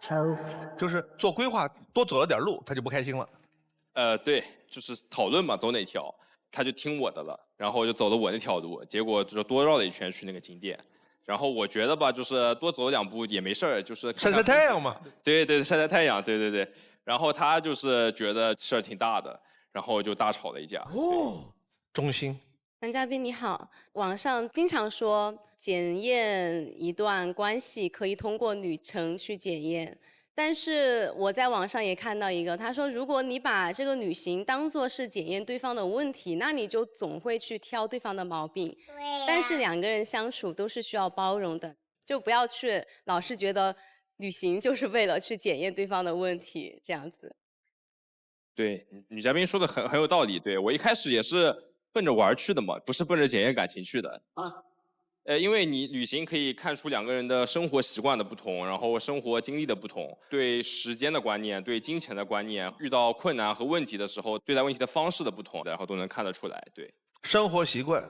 就是做规划多走了点路，他就不开心了。对，就是讨论嘛，走哪条，他就听我的了，然后就走了我那条路，结果就多绕了一圈去那个景点。然后我觉得吧，就是多走2步也没事儿，就是晒晒太阳嘛。对对，晒晒太阳，对对对。然后他就是觉得事儿挺大的，然后就大吵了一架。哦，中心。男嘉宾你好，网上经常说检验一段关系可以通过旅程去检验，但是我在网上也看到一个，他说如果你把这个旅行当作是检验对方的问题，那你就总会去挑对方的毛病。对。但是2个人相处都是需要包容的，就不要去老是觉得旅行就是为了去检验对方的问题，这样子。对，女嘉宾说的很有道理。对，我一开始也是奔着玩去的嘛，不是奔着检验感情去的。因为你旅行可以看出2个人的生活习惯的不同，然后生活经历的不同，对时间的观念、对金钱的观念，遇到困难和问题的时候，对待问题的方式的不同，然后都能看得出来。对，生活习惯、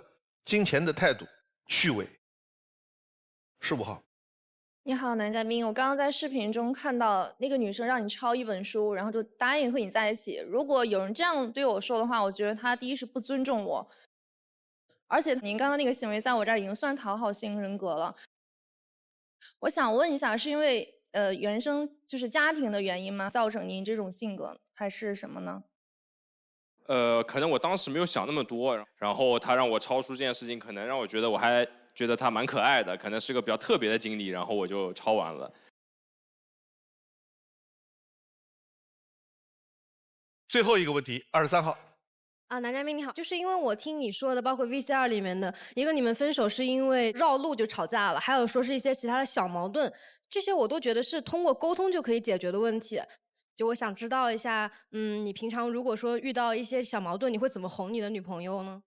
金钱的态度、趣味。15号。你好，男嘉宾，我刚刚在视频中看到那个女生让你抄一本书，然后就答应和你在一起。如果有人这样对我说的话，我觉得他第一是不尊重我，而且您刚刚那个行为在我这儿已经算讨好型人格了。我想问一下，是因为原生就是家庭的原因吗？造成您这种性格，还是什么呢？可能我当时没有想那么多，然后他让我抄书这件事情，可能让我觉得我还觉得他蛮可爱的，可能是个比较特别的经历，然后我就抄完了。最后一个问题，23号。男嘉宾你好，就是因为我听你说的，包括 VCR 里面的一个，你们分手是因为绕路就吵架了，还有说是一些其他的小矛盾，这些我都觉得是通过沟通就可以解决的问题。就我想知道一下，你平常如果说遇到一些小矛盾，你会怎么哄你的女朋友呢？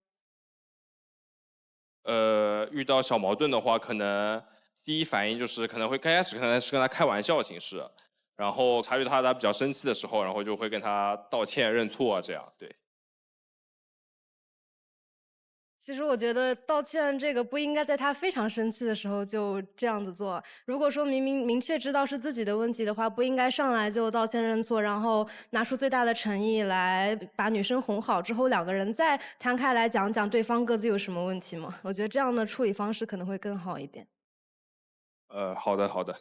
遇到小矛盾的话，可能第一反应就是可能会刚开始可能是跟他开玩笑形式，然后察觉他比较生气的时候，然后就会跟他道歉认错啊，这样对。其实我觉得道歉这个不应该在他非常生气的时候就这样子做。如果说明确知道是自己的问题的话，不应该上来就道歉认错，然后拿出最大的诚意来把女生哄好之后，两个人再摊开来讲讲对方各自有什么问题嘛。我觉得这样的处理方式可能会更好一点。好的好的。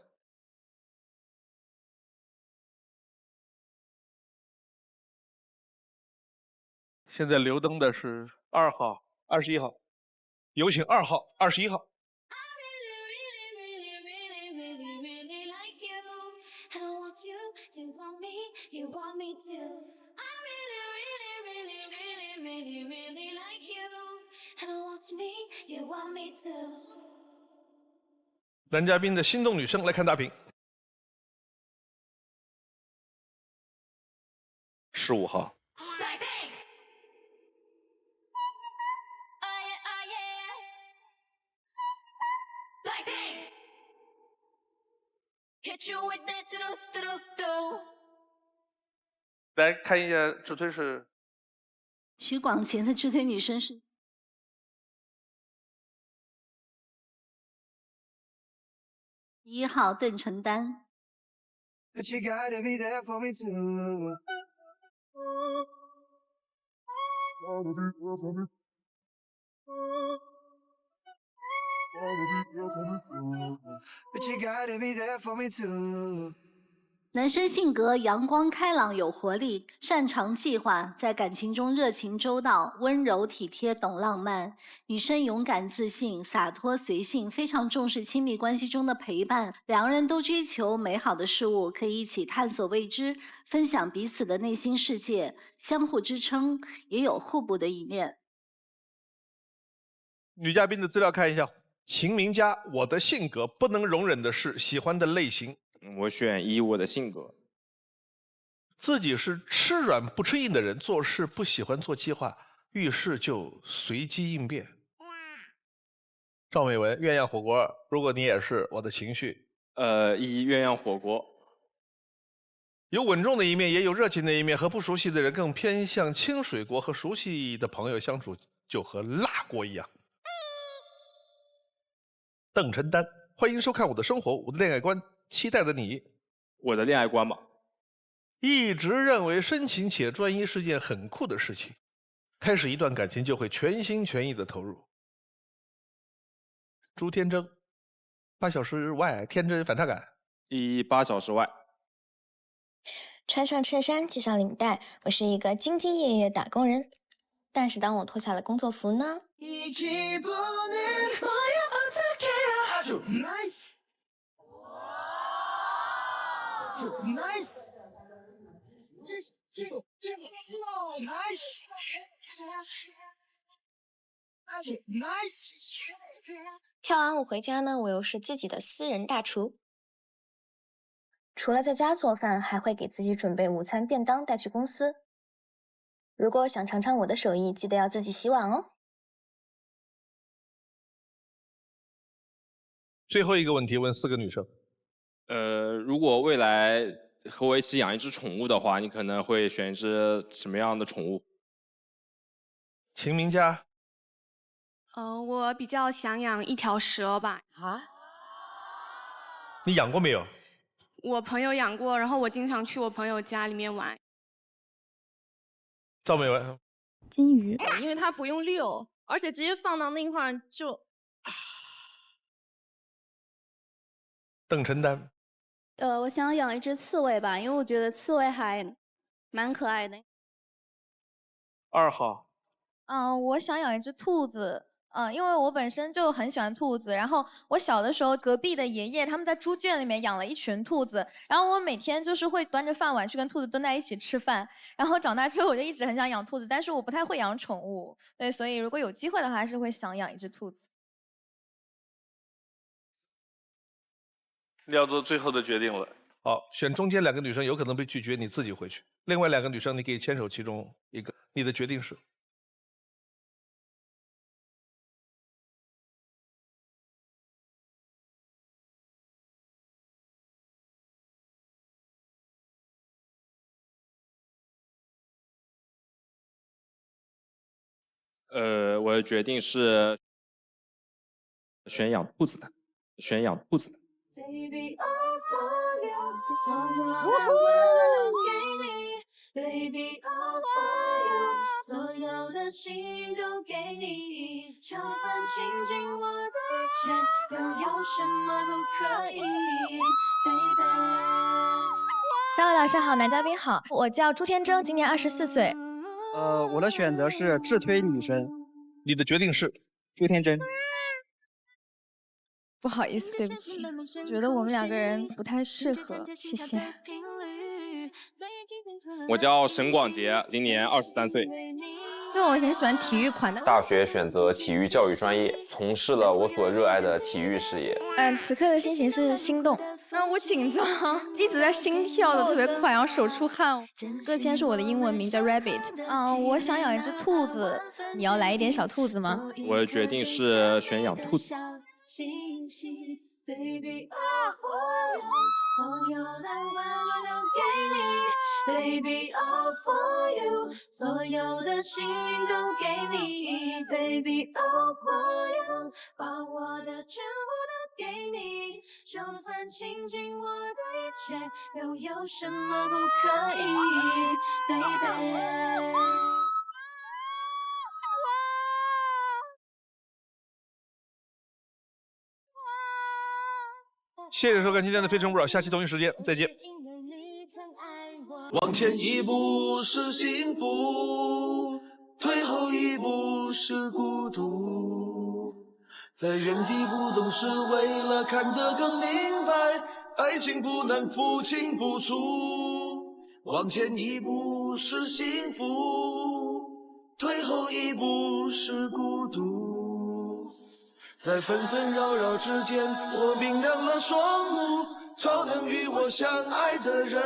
现在留灯的是2号、21号，有请2号、21号。男嘉宾的心动女生来看大屏。15号。来看一下直推是许广前的直推女生是1号邓承丹。男生性格阳光开朗有活力，擅长计划，在感情中热情周到，温柔体贴懂浪漫。女生勇敢自信，洒脱随性，非常重视亲密关系中的陪伴。两个人都追求美好的事物，可以一起探索未知，分享彼此的内心世界，相互支撑，也有互补的一面。女嘉宾的资料看一下。秦明佳，我的性格不能容忍的是喜欢的类型。我选1，我的性格。自己是吃软不吃硬的人，做事不喜欢做计划，遇事就随机应变。赵美文，鸳鸯火锅，如果你也是，我的情绪。1，鸳鸯火锅。有稳重的一面，也有热情的一面。和不熟悉的人更偏向清水锅，和熟悉的朋友相处就和辣锅一样。邓承丹，欢迎收看我的生活，我的恋爱观，期待的你。我的恋爱观嘛，一直认为深情且专一是件很酷的事情，开始一段感情就会全心全意的投入。朱天征，8小时外天真反差感。1，8小时外。穿上衬衫，系上领带，我是一个兢兢业业打工人。但是当我脱下了工作服呢？跳完舞回家呢，我又是自己的私人大厨。除了在家做饭，还会给自己准备午餐便当带去公司。如果想尝尝我的手艺，记得要自己洗碗哦。最后一个问题问4个女生。如果未来和我一起养一只宠物的话，你可能会选一只什么样的宠物？秦明佳。我比较想养一条蛇吧。啊？你养过没有？我朋友养过，然后我经常去我朋友家里面玩。赵美文。金鱼，因为它不用遛，而且直接放到那块儿就。邓承丹。我想养一只刺猬吧，因为我觉得刺猬还蛮可爱的。2号，我想养一只兔子。因为我本身就很喜欢兔子，然后我小的时候，隔壁的爷爷他们在猪圈里面养了一群兔子，然后我每天就是会端着饭碗去跟兔子蹲在一起吃饭。然后长大之后，我就一直很想养兔子，但是我不太会养宠物，对，所以如果有机会的话，还是会想养一只兔子。你要做最后的决定了。好，选中间2个女生有可能被拒绝，你自己回去。另外2个女生你可以牵手其中一个，你的决定是？我的决定是选养兔子的，选养兔子的。3位老师好，男嘉宾好，我叫朱天铮，今年24岁。我的选择是自推女神。你的决定是？朱天铮。不好意思，对不起，觉得我们2个人不太适合，谢谢。我叫沈广杰，今年23岁。对，我很喜欢体育款的。大学选择体育教育专业，从事了我所热爱的体育事业。此刻的心情是心动，我紧张，一直在心跳的特别快，然后手出汗。个签是我的英文名叫 Rabbit。我想养一只兔子，你要来一点小兔子吗？我的决定是选养兔子。Baby, all for you， 所有的温柔留给你。Baby, all for you， 所有的心都给你。Baby, all for you， 把我的全部都给你。就算倾尽我的一切，又有什么不可以 ，Baby？谢谢收看今天的《非诚勿扰》，下期同一时间再见。往前一步是幸福，退后一步是孤独。在原地不动是为了看得更明白，爱情不能不清不楚。往前一步是幸福，退后一步是孤独。在纷纷扰扰之间，我明亮了双目，超能与我相爱的人。